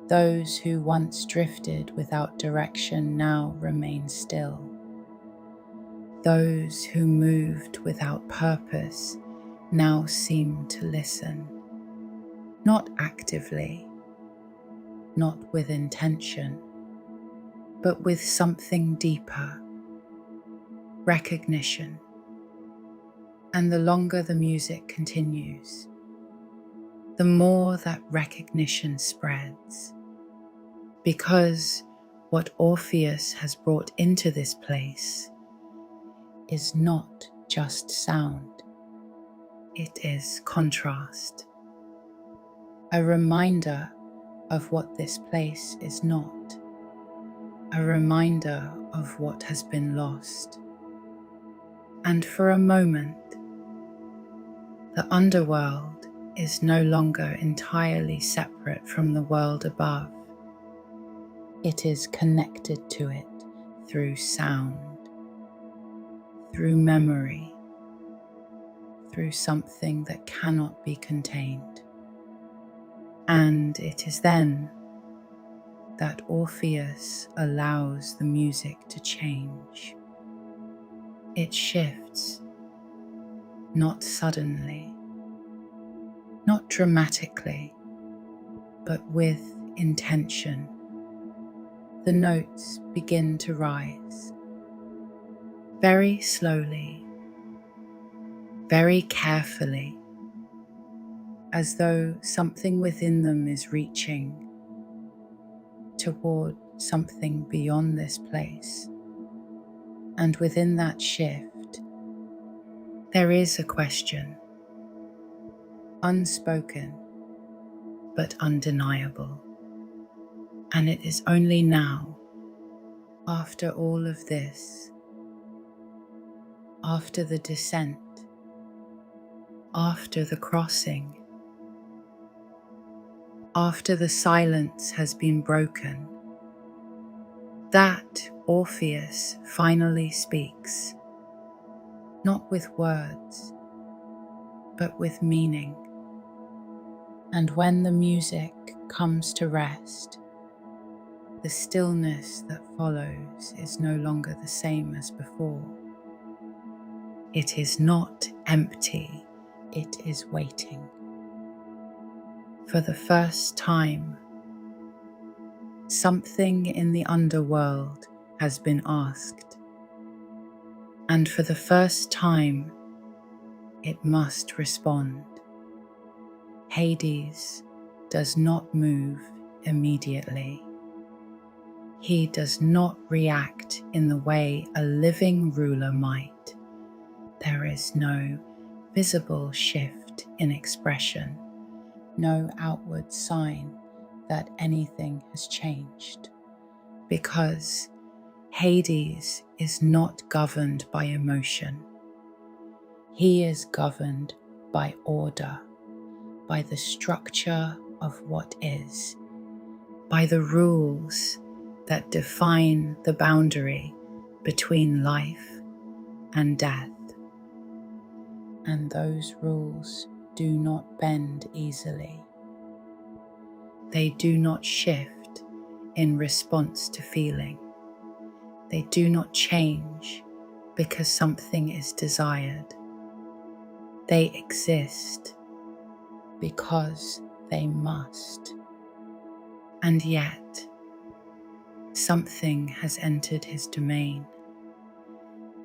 Those who once drifted without direction now remain still. Those who moved without purpose now seem to listen, not actively, not with intention, but with something deeper, recognition. And the longer the music continues, the more that recognition spreads. Because what Orpheus has brought into this place is not just sound, it is contrast. A reminder of what this place is not, a reminder of what has been lost. And for a moment, the underworld is no longer entirely separate from the world above. It is connected to it through sound, through memory, through something that cannot be contained. And it is then that Orpheus allows the music to change. It shifts, not suddenly, not dramatically, but with intention. The notes begin to rise, very slowly, very carefully, as though something within them is reaching toward something beyond this place. And within that shift, there is a question, unspoken but undeniable. And it is only now, after all of this, after the descent, after the crossing, after the silence has been broken, that Orpheus finally speaks, not with words, but with meaning. And when the music comes to rest, the stillness that follows is no longer the same as before. It is not empty, it is waiting. For the first time, something in the underworld has been asked, and for the first time, it must respond. Hades does not move immediately. He does not react in the way a living ruler might. There is no visible shift in expression, no outward sign that anything has changed, because Hades is not governed by emotion. He is governed by order, by the structure of what is, by the rules that define the boundary between life and death. And those rules do not bend easily. They do not shift in response to feeling. They do not change because something is desired. They exist because they must. And yet, something has entered his domain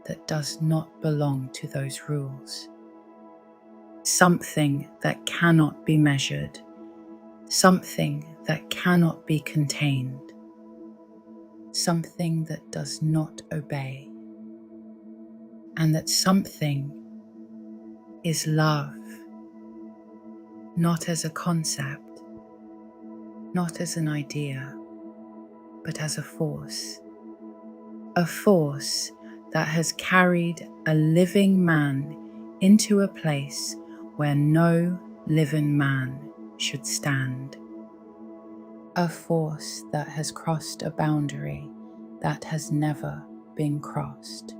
that does not belong to those rules. Something that cannot be measured, something that cannot be contained, something that does not obey. And that something is love, not as a concept, not as an idea, but as a force that has carried a living man into a place where no living man should stand. A force that has crossed a boundary that has never been crossed.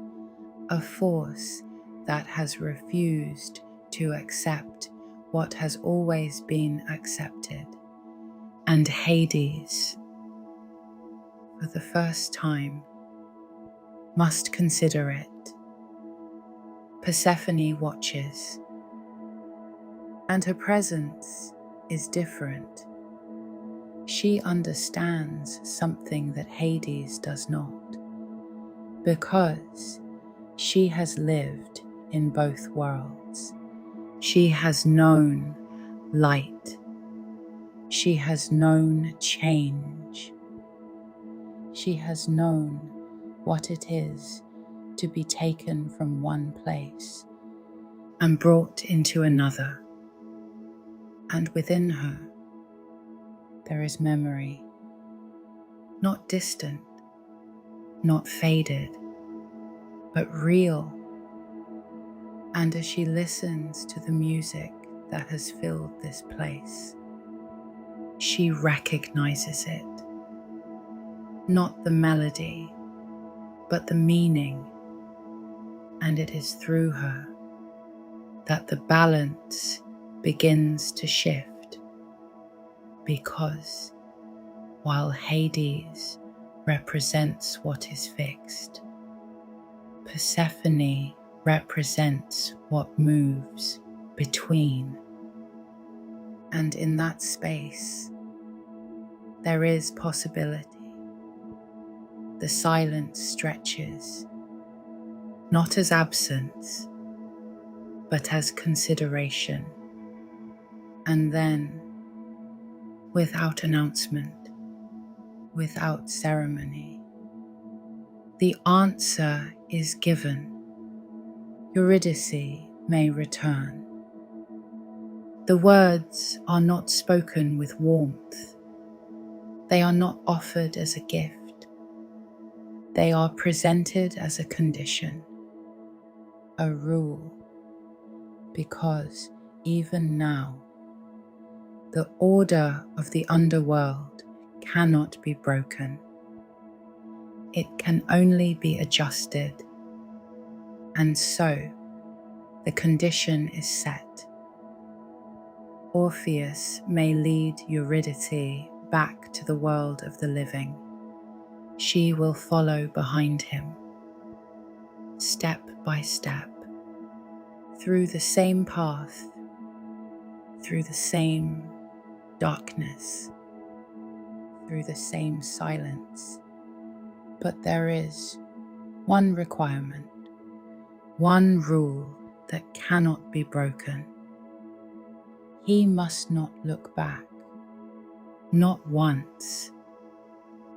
A force that has refused to accept what has always been accepted. And Hades, for the first time, must consider it. Persephone watches, and her presence is different. She understands something that Hades does not, because she has lived in both worlds. She has known light. She has known change. She has known what it is to be taken from one place and brought into another. And within her, there is memory, not distant, not faded, but real. And as she listens to the music that has filled this place, she recognizes it. Not the melody, but the meaning. And it is through her that the balance begins to shift, because while Hades represents what is fixed, Persephone represents what moves between. And in that space, there is possibility. The silence stretches, not as absence, but as consideration. And then, without announcement, without ceremony, the answer is given. Eurydice may return. The words are not spoken with warmth. They are not offered as a gift. They are presented as a condition, a rule, because even now, the order of the underworld cannot be broken. It can only be adjusted. And so, the condition is set. Orpheus may lead Eurydice back to the world of the living. She will follow behind him, step by step, through the same path, through the same darkness, through the same silence. But there is one requirement, one rule that cannot be broken. He must not look back, not once,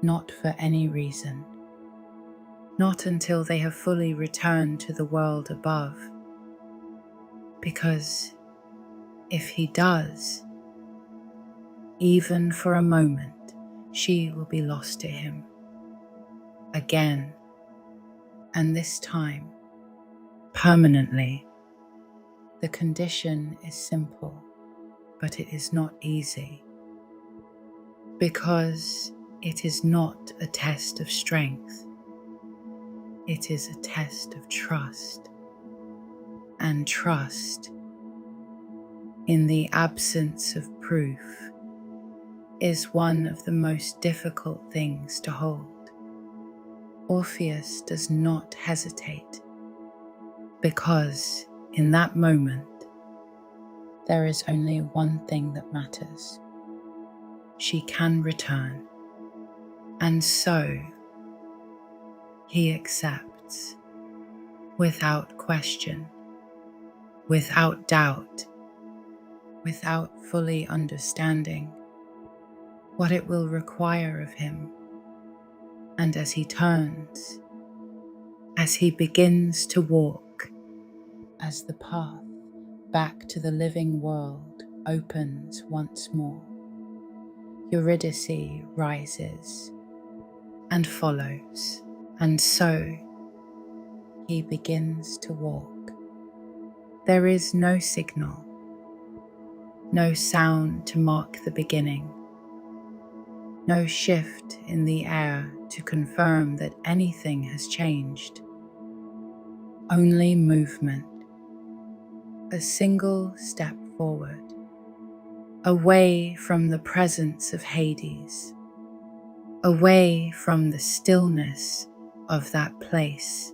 not for any reason, not until they have fully returned to the world above. Because if he does, even for a moment, she will be lost to him again, and this time permanently. The condition is simple but it is not easy, because it is not a test of strength. It is a test of trust, and trust in the absence of proof is one of the most difficult things to hold. Orpheus does not hesitate, because in that moment there is only one thing that matters. She can return, and so he accepts, without question, without doubt, without fully understanding what it will require of him. And as he turns, as he begins to walk, as the path back to the living world opens once more, Eurydice rises and follows, and so he begins to walk. There is no signal, no sound to mark the beginning, no shift in the air to confirm that anything has changed. Only movement, a single step forward, away from the presence of Hades, away from the stillness of that place,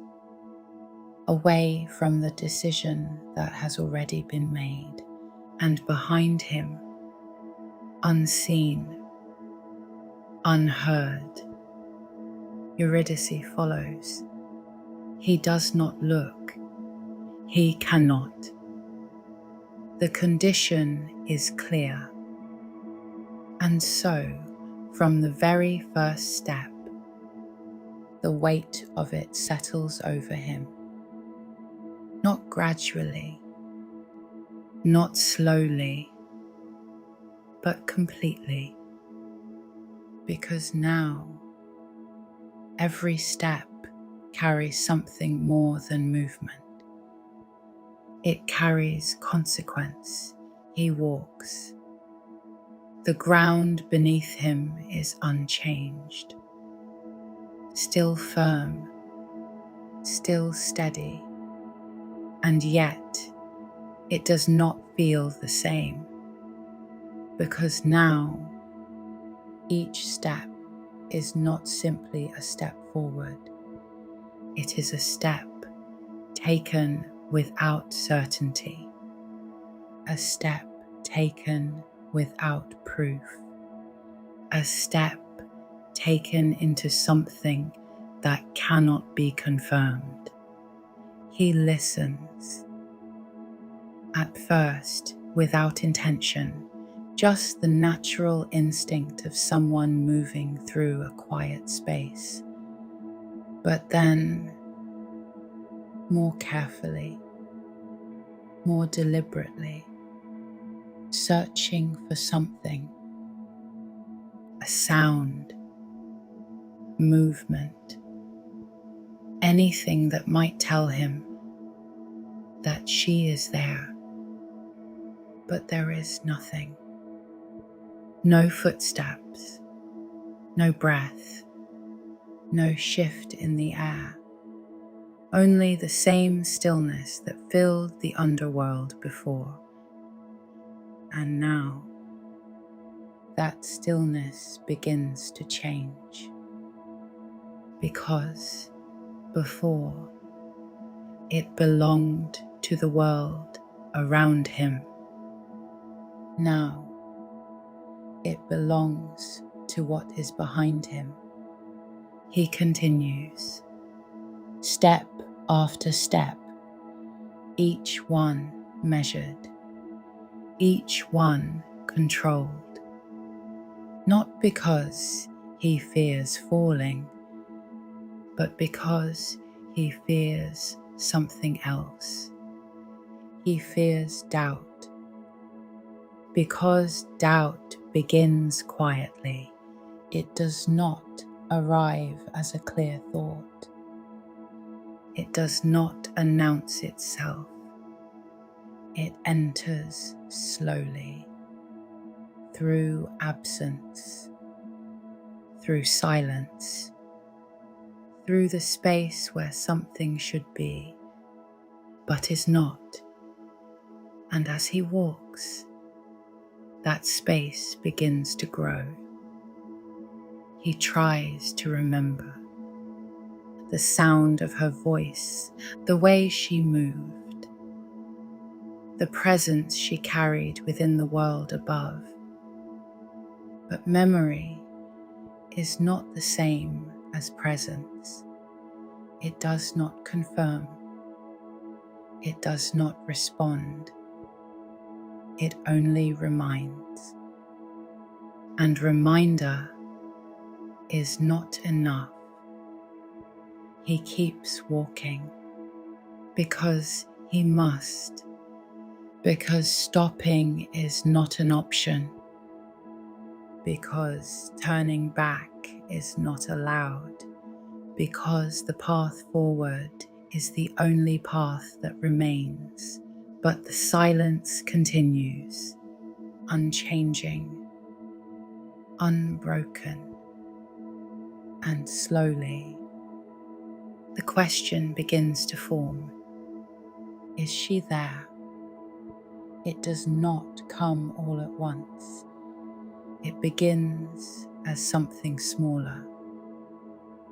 away from the decision that has already been made, and behind him, unseen, unheard, Eurydice follows. He does not look. He cannot. The condition is clear. And so, from the very first step, the weight of it settles over him. Not gradually, not slowly, but completely. Because now, every step carries something more than movement. It carries consequence. He walks. The ground beneath him is unchanged, still firm, still steady, and yet it does not feel the same, because now each step is not simply a step forward. It is a step taken without certainty, a step taken without proof, a step taken into something that cannot be confirmed. He listens, at first without intention, just the natural instinct of someone moving through a quiet space, but then more carefully, more deliberately, searching for something, a sound, movement, anything that might tell him that she is there. But there is nothing. No footsteps, no breath, no shift in the air. Only the same stillness that filled the underworld before. And now, that stillness begins to change. Because before, it belonged to the world around him. Now, it belongs to what is behind him. He continues, step after step, each one measured, each one controlled, not because he fears falling, but because he fears something else. He fears doubt, because doubt begins quietly. It does not arrive as a clear thought. It does not announce itself. It enters slowly, through absence, through silence, through the space where something should be, but is not. And as he walks, that space begins to grow. He tries to remember the sound of her voice, the way she moved, the presence she carried within the world above. But memory is not the same as presence. It does not confirm. It does not respond. It only reminds. And reminder is not enough. He keeps walking because he must, because stopping is not an option, because turning back is not allowed, because the path forward is the only path that remains. But the silence continues, unchanging, unbroken, and slowly the question begins to form. Is she there? It does not come all at once. It begins as something smaller,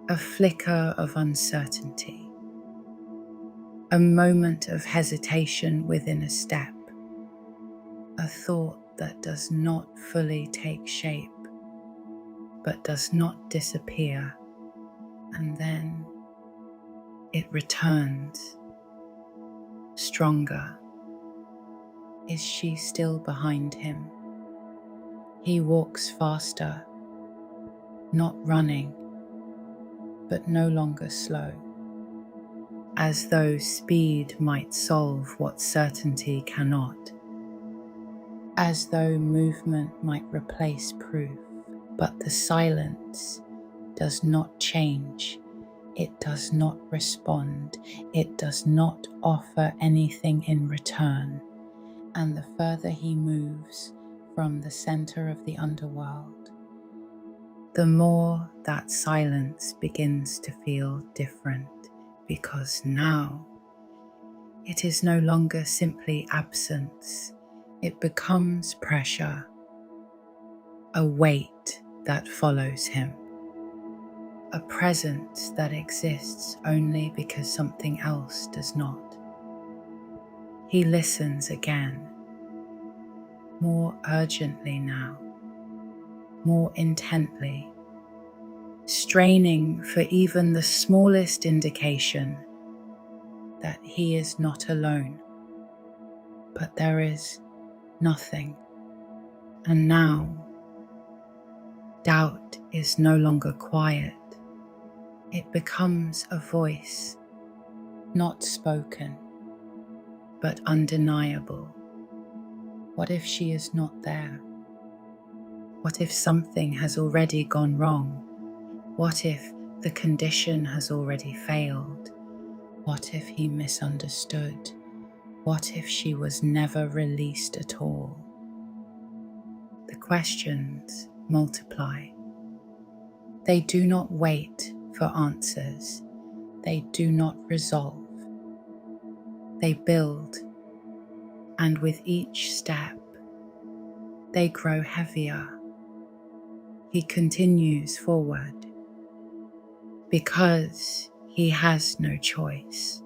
a flicker of uncertainty, a moment of hesitation within a step, a thought that does not fully take shape, but does not disappear, and then it returns, stronger. Is she still behind him? He walks faster, not running, but no longer slow, as though speed might solve what certainty cannot, as though movement might replace proof. But the silence does not change. It does not respond. It does not offer anything in return. And the further he moves from the center of the underworld, the more that silence begins to feel different, because now it is no longer simply absence. It becomes pressure, a weight that follows him, a presence that exists only because something else does not. He listens again, more urgently now, more intently, straining for even the smallest indication that he is not alone. But there is nothing. And now, doubt is no longer quiet. It becomes a voice, not spoken, but undeniable. What if she is not there? What if something has already gone wrong? What if the condition has already failed? What if he misunderstood? What if she was never released at all? The questions multiply. They do not wait for answers. They do not resolve. They build, and with each step, they grow heavier. He continues forward because he has no choice.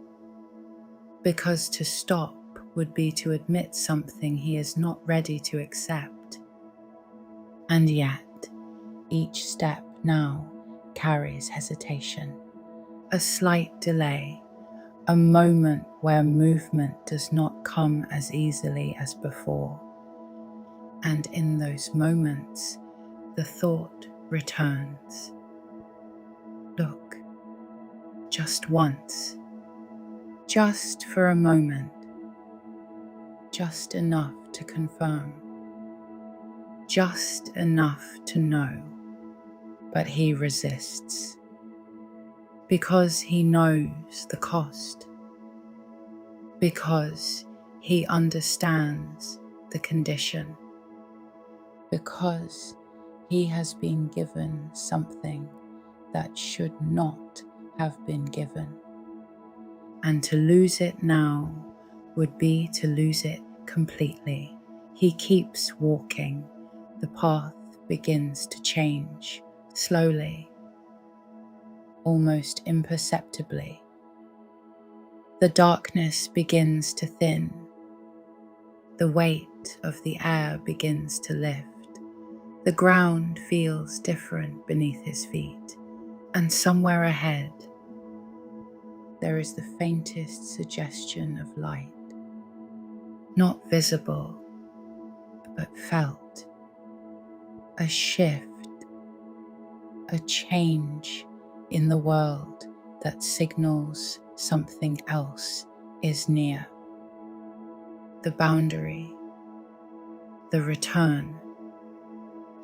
Because to stop would be to admit something he is not ready to accept. And yet, each step now carries hesitation, a slight delay, a moment where movement does not come as easily as before. And in those moments, the thought returns. Look, just once, just for a moment, just enough to confirm, just enough to know. But he resists because he knows the cost, because he understands the condition. because he has been given something that should not have been given. And to lose it now would be to lose it completely. He keeps walking. The path begins to change slowly, almost imperceptibly. The darkness begins to thin. The weight of the air begins to lift. The ground feels different beneath his feet, and somewhere ahead, there is the faintest suggestion of light, not visible, but felt. A shift, a change in the world that signals something else is near. The boundary, the return.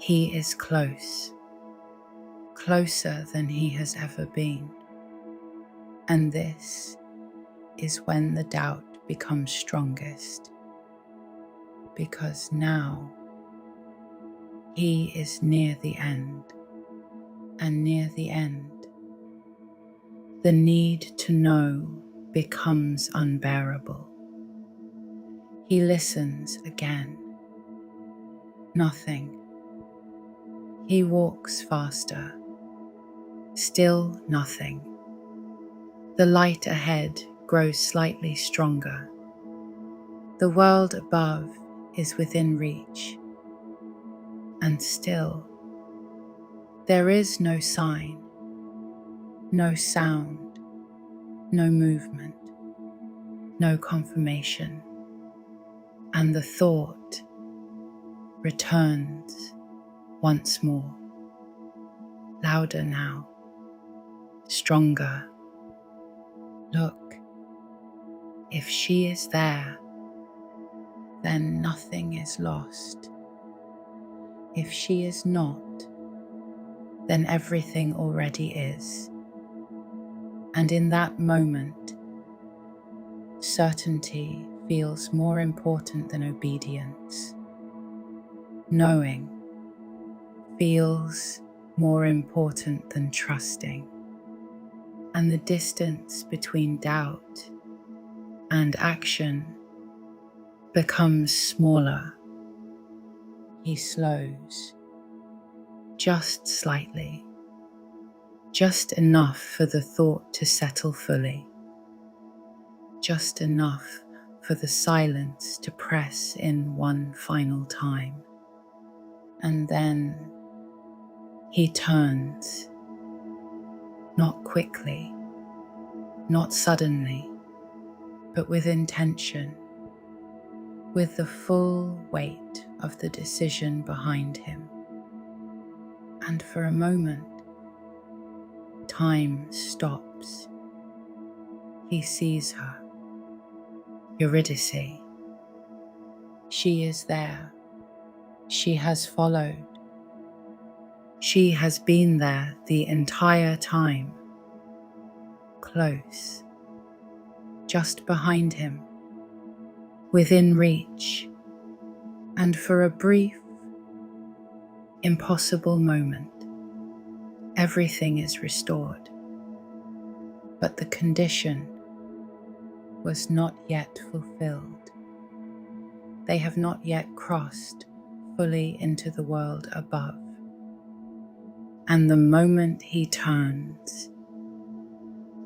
He is close, closer than he has ever been. And this is when the doubt becomes strongest, because now he is near the end, and near the end, the need to know becomes unbearable. He listens again. Nothing. He walks faster. Still nothing. The light ahead grows slightly stronger. The world above is within reach. And still, there is no sign, no sound, no movement, no confirmation. And the thought returns once more, louder now, stronger. Look, if she is there, then nothing is lost. If she is not, then everything already is. And in that moment, certainty feels more important than obedience. Knowing feels more important than trusting. And the distance between doubt and action becomes smaller. He slows, just slightly, just enough for the thought to settle fully, just enough for the silence to press in one final time. And then he turns, not quickly, not suddenly, but with intention, with the full weight of the decision behind him. And for a moment, time stops. He sees her, Eurydice. She is there. She has followed. She has been there the entire time, close, just behind him, within reach, and for a brief, impossible moment, everything is restored. But the condition was not yet fulfilled. They have not yet crossed fully into the world above. And the moment he turns,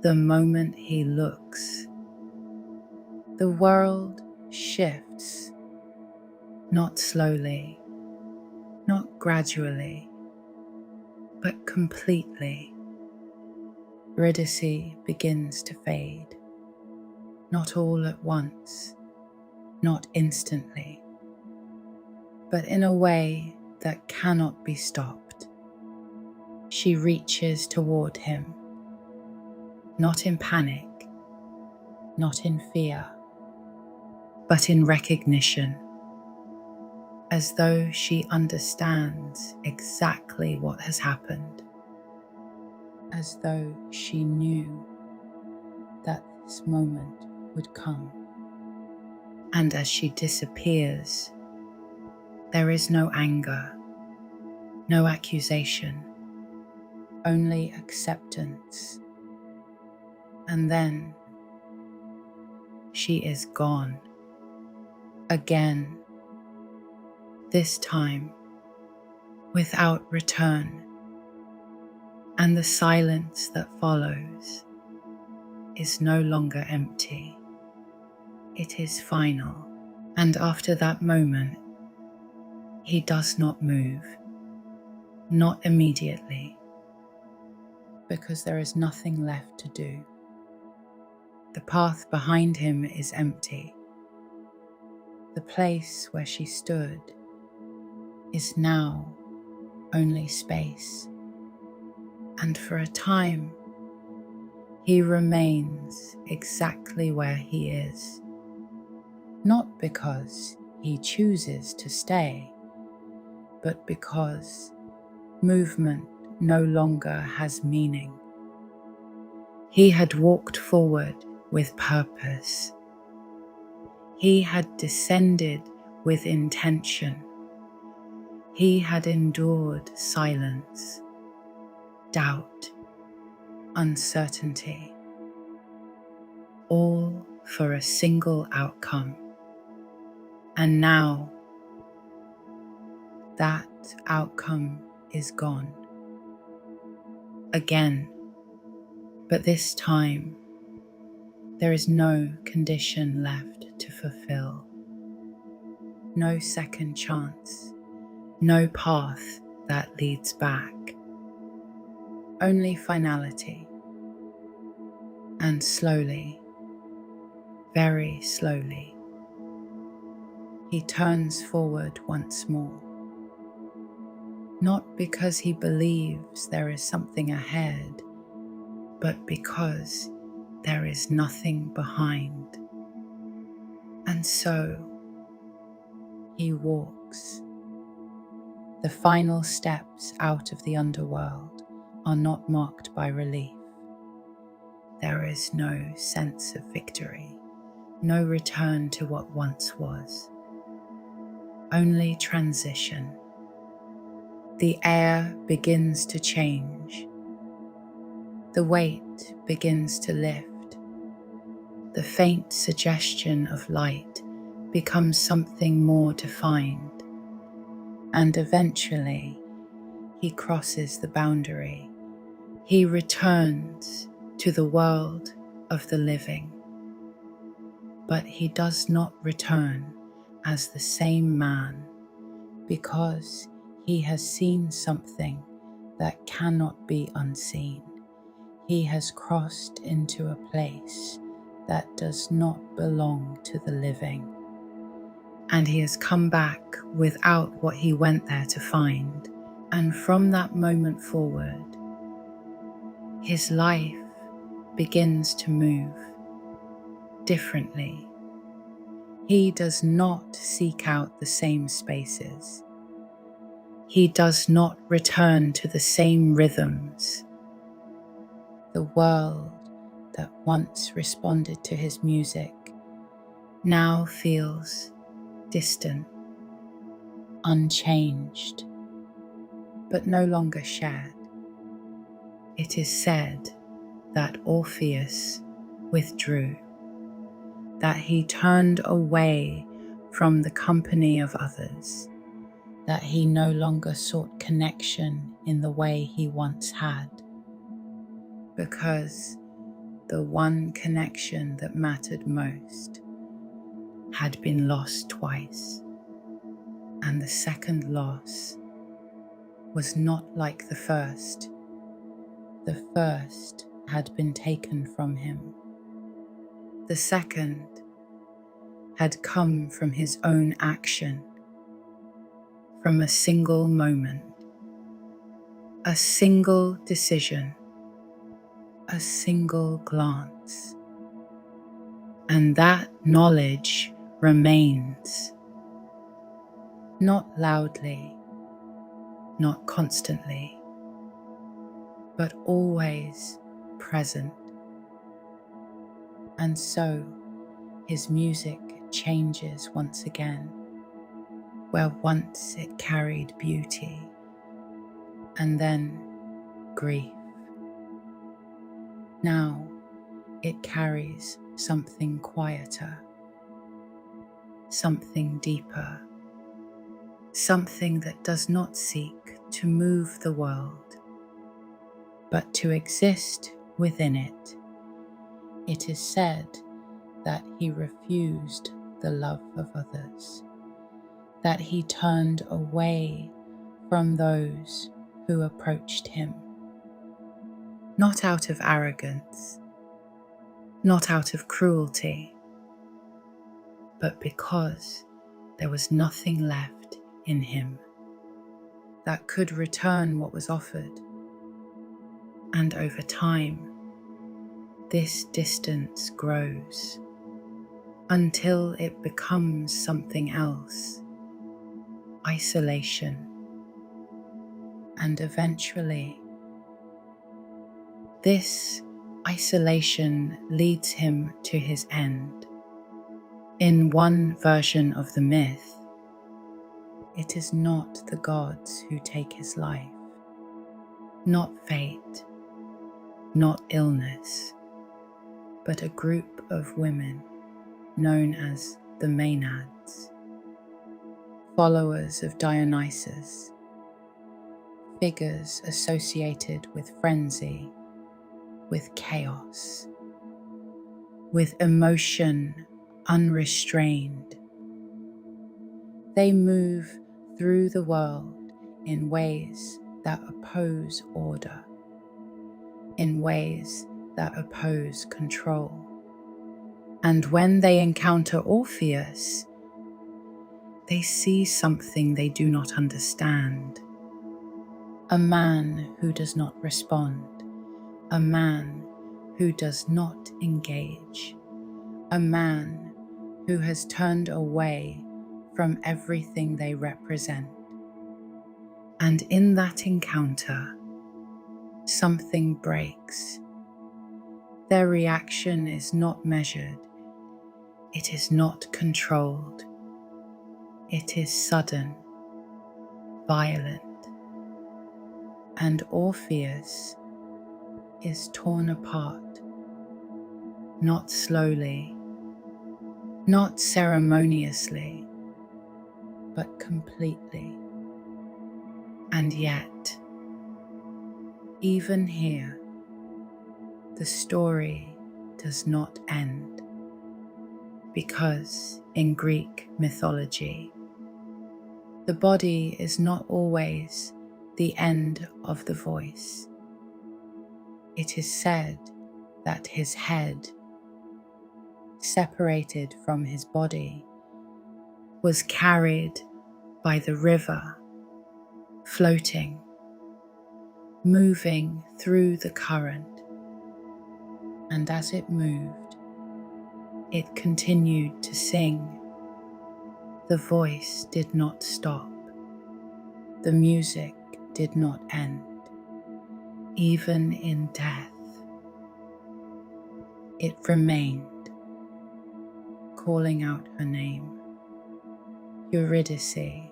the moment he looks, the world shifts, not slowly, not gradually, but completely. Eurydice begins to fade, not all at once, not instantly, but in a way that cannot be stopped. She reaches toward him, not in panic, not in fear, but in recognition, as though she understands exactly what has happened, as though she knew that this moment would come. And as she disappears, There is no anger, no accusation, only acceptance. And then she is gone. Again, this time without return. And the silence that follows is no longer empty. It is final. And after that moment, he does not move, not immediately, because there is nothing left to do. The path behind him is empty. The place where she stood is now only space. And for a time, he remains exactly where he is. Not because he chooses to stay, but because movement no longer has meaning. He had walked forward with purpose. He had descended with intention. He had endured silence, doubt, uncertainty, all for a single outcome. And now that outcome is gone. Again, but this time there is no condition left to fulfill. No second chance, no path that leads back. Only finality. And slowly, very slowly, he turns forward once more. Not because he believes there is something ahead, but because there is nothing behind. And so he walks. The final steps out of the underworld are not marked by relief. There is no sense of victory, no return to what once was. Only transition. The air begins to change. The weight begins to lift. The faint suggestion of light becomes something more defined. And eventually, he crosses the boundary. He returns to the world of the living. But he does not return as the same man, because he has seen something that cannot be unseen. He has crossed into a place that does not belong to the living. And he has come back without what he went there to find. And from that moment forward, his life begins to move differently. He does not seek out the same spaces. He does not return to the same rhythms. The world that once responded to his music now feels distant, unchanged, but no longer shared. It is said that Orpheus withdrew, that he turned away from the company of others, that he no longer sought connection in the way he once had, because the one connection that mattered most had been lost twice, and the second loss was not like the first. The first had been taken from him. The second had come from his own action, from a single moment, a single decision, a single glance. And that knowledge remains, not loudly, not constantly, but always present. And so his music changes once again. where once it carried beauty and then grief. Now it carries something quieter, something deeper, something that does not seek to move the world, but to exist within it. It is said that he refused the love of others, that he turned away from those who approached him, not out of arrogance, not out of cruelty, but because there was nothing left in him that could return what was offered. And over time, this distance grows until it becomes something else, isolation. And eventually, this isolation leads him to his end. In one version of the myth, it is not the gods who take his life, not fate, not illness, but a group of women known as the Maenads, followers of Dionysus, figures associated with frenzy, with chaos, with emotion unrestrained. They move through the world in ways that oppose order, in ways that oppose control. And when they encounter Orpheus, they see something they do not understand. A man who does not respond, a man who does not engage, a man who has turned away from everything they represent. And in that encounter, something breaks. Their reaction is not measured. It is not controlled. It is sudden, violent. And Orpheus is torn apart, not slowly, not ceremoniously, but completely. And yet, even here, the story does not end, because in Greek mythology, the body is not always the end of the voice. It is said that his head, separated from his body, was carried by the river, floating, moving through the current. And as it moved, it continued to sing. The voice did not stop. The music did not end. Even in death, it remained, calling out her name, Eurydice,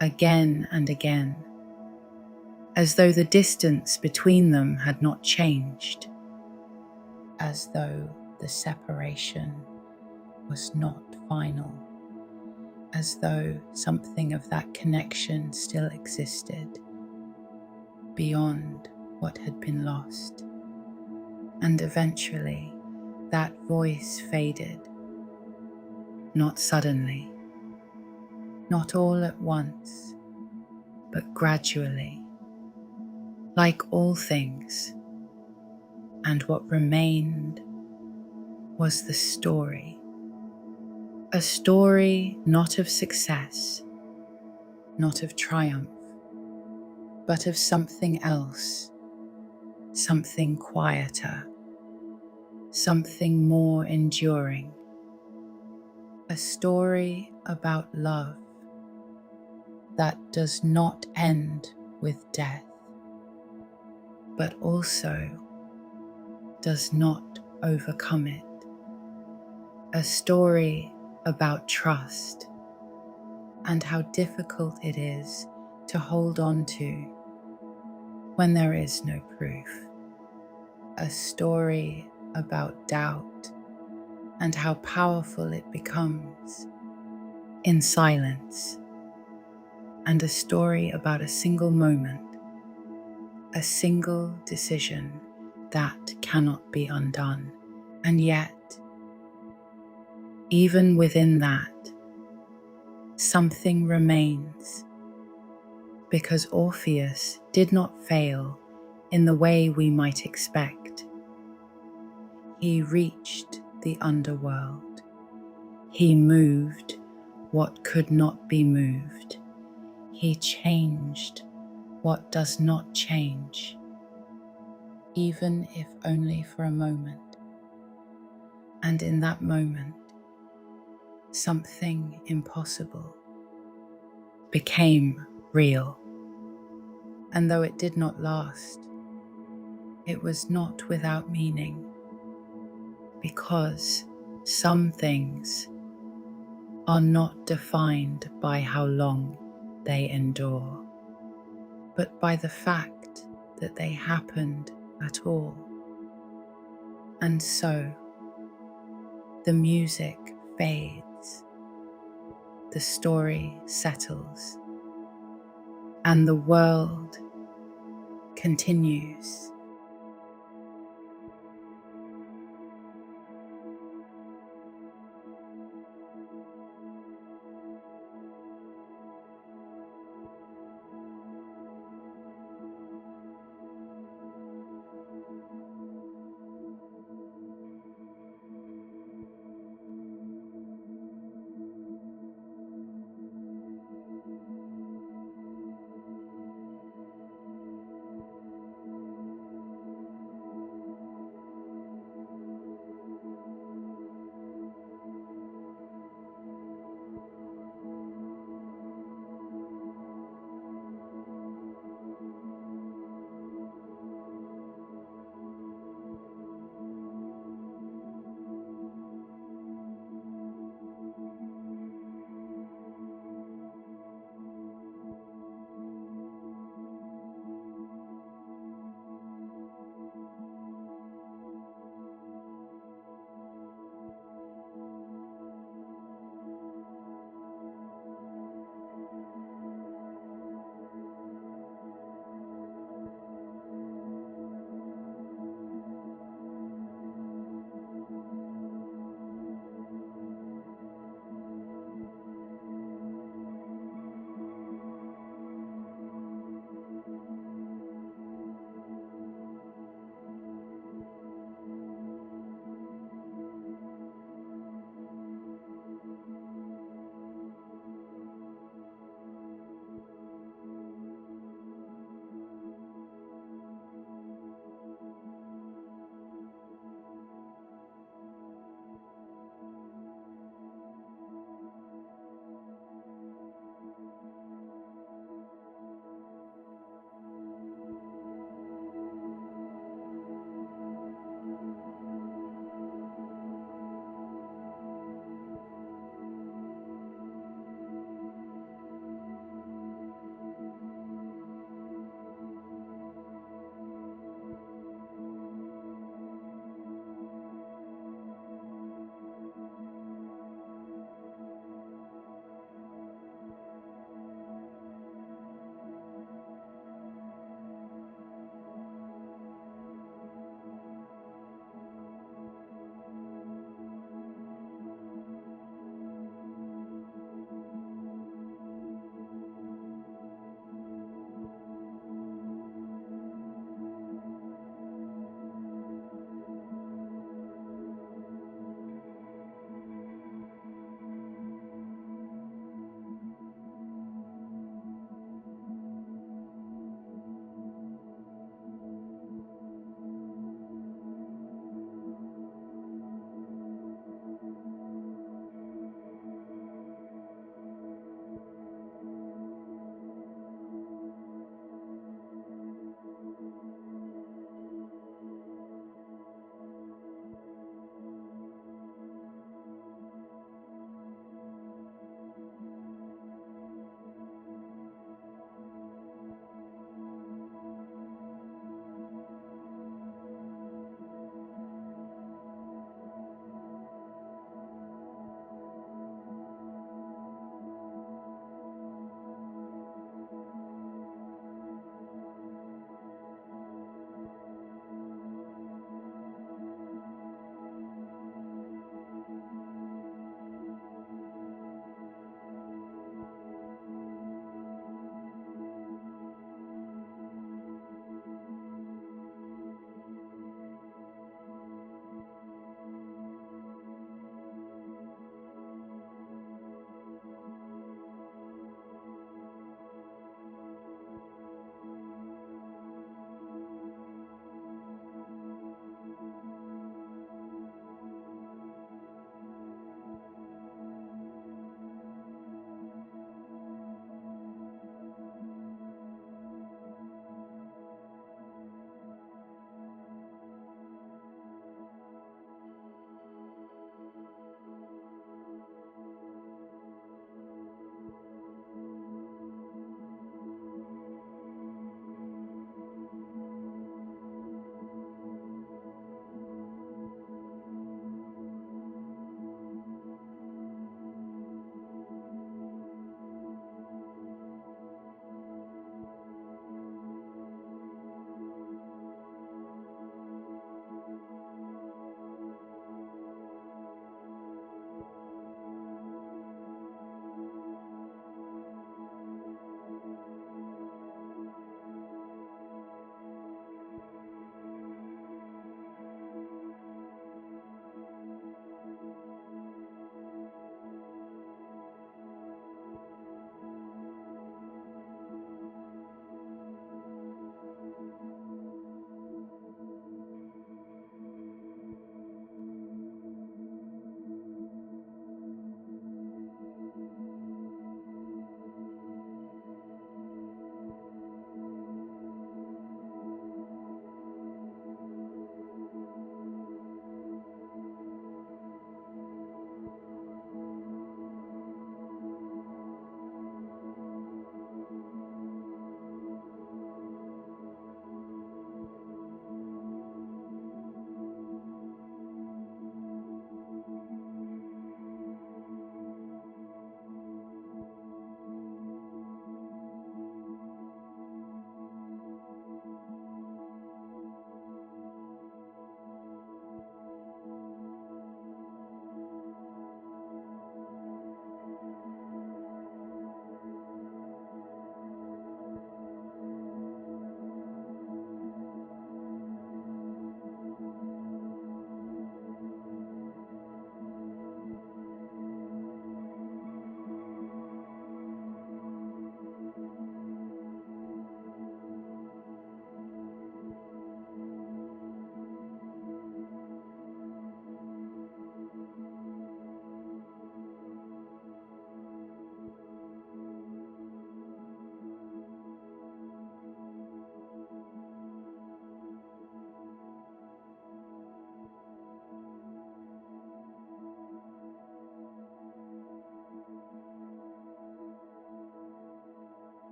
again and again, as though the distance between them had not changed, as though the separation was not final, as though something of that connection still existed beyond what had been lost. And eventually, that voice faded, not suddenly, not all at once, but gradually, like all things. And what remained was the story. A story not of success, not of triumph, but of something else, something quieter, something more enduring. A story about love that does not end with death, but also does not overcome it. A story about trust, and how difficult it is to hold on to when there is no proof. A story about doubt and how powerful it becomes in silence, and a story about a single moment, a single decision that cannot be undone. And yet, even within that, something remains, because Orpheus did not fail in the way we might expect. He reached the underworld. He moved what could not be moved. He changed what does not change, even if only for a moment. And in that moment, something impossible became real. And though it did not last, it was not without meaning, because some things are not defined by how long they endure, but by the fact that they happened at all. And so the music fades, the story settles, and the world continues.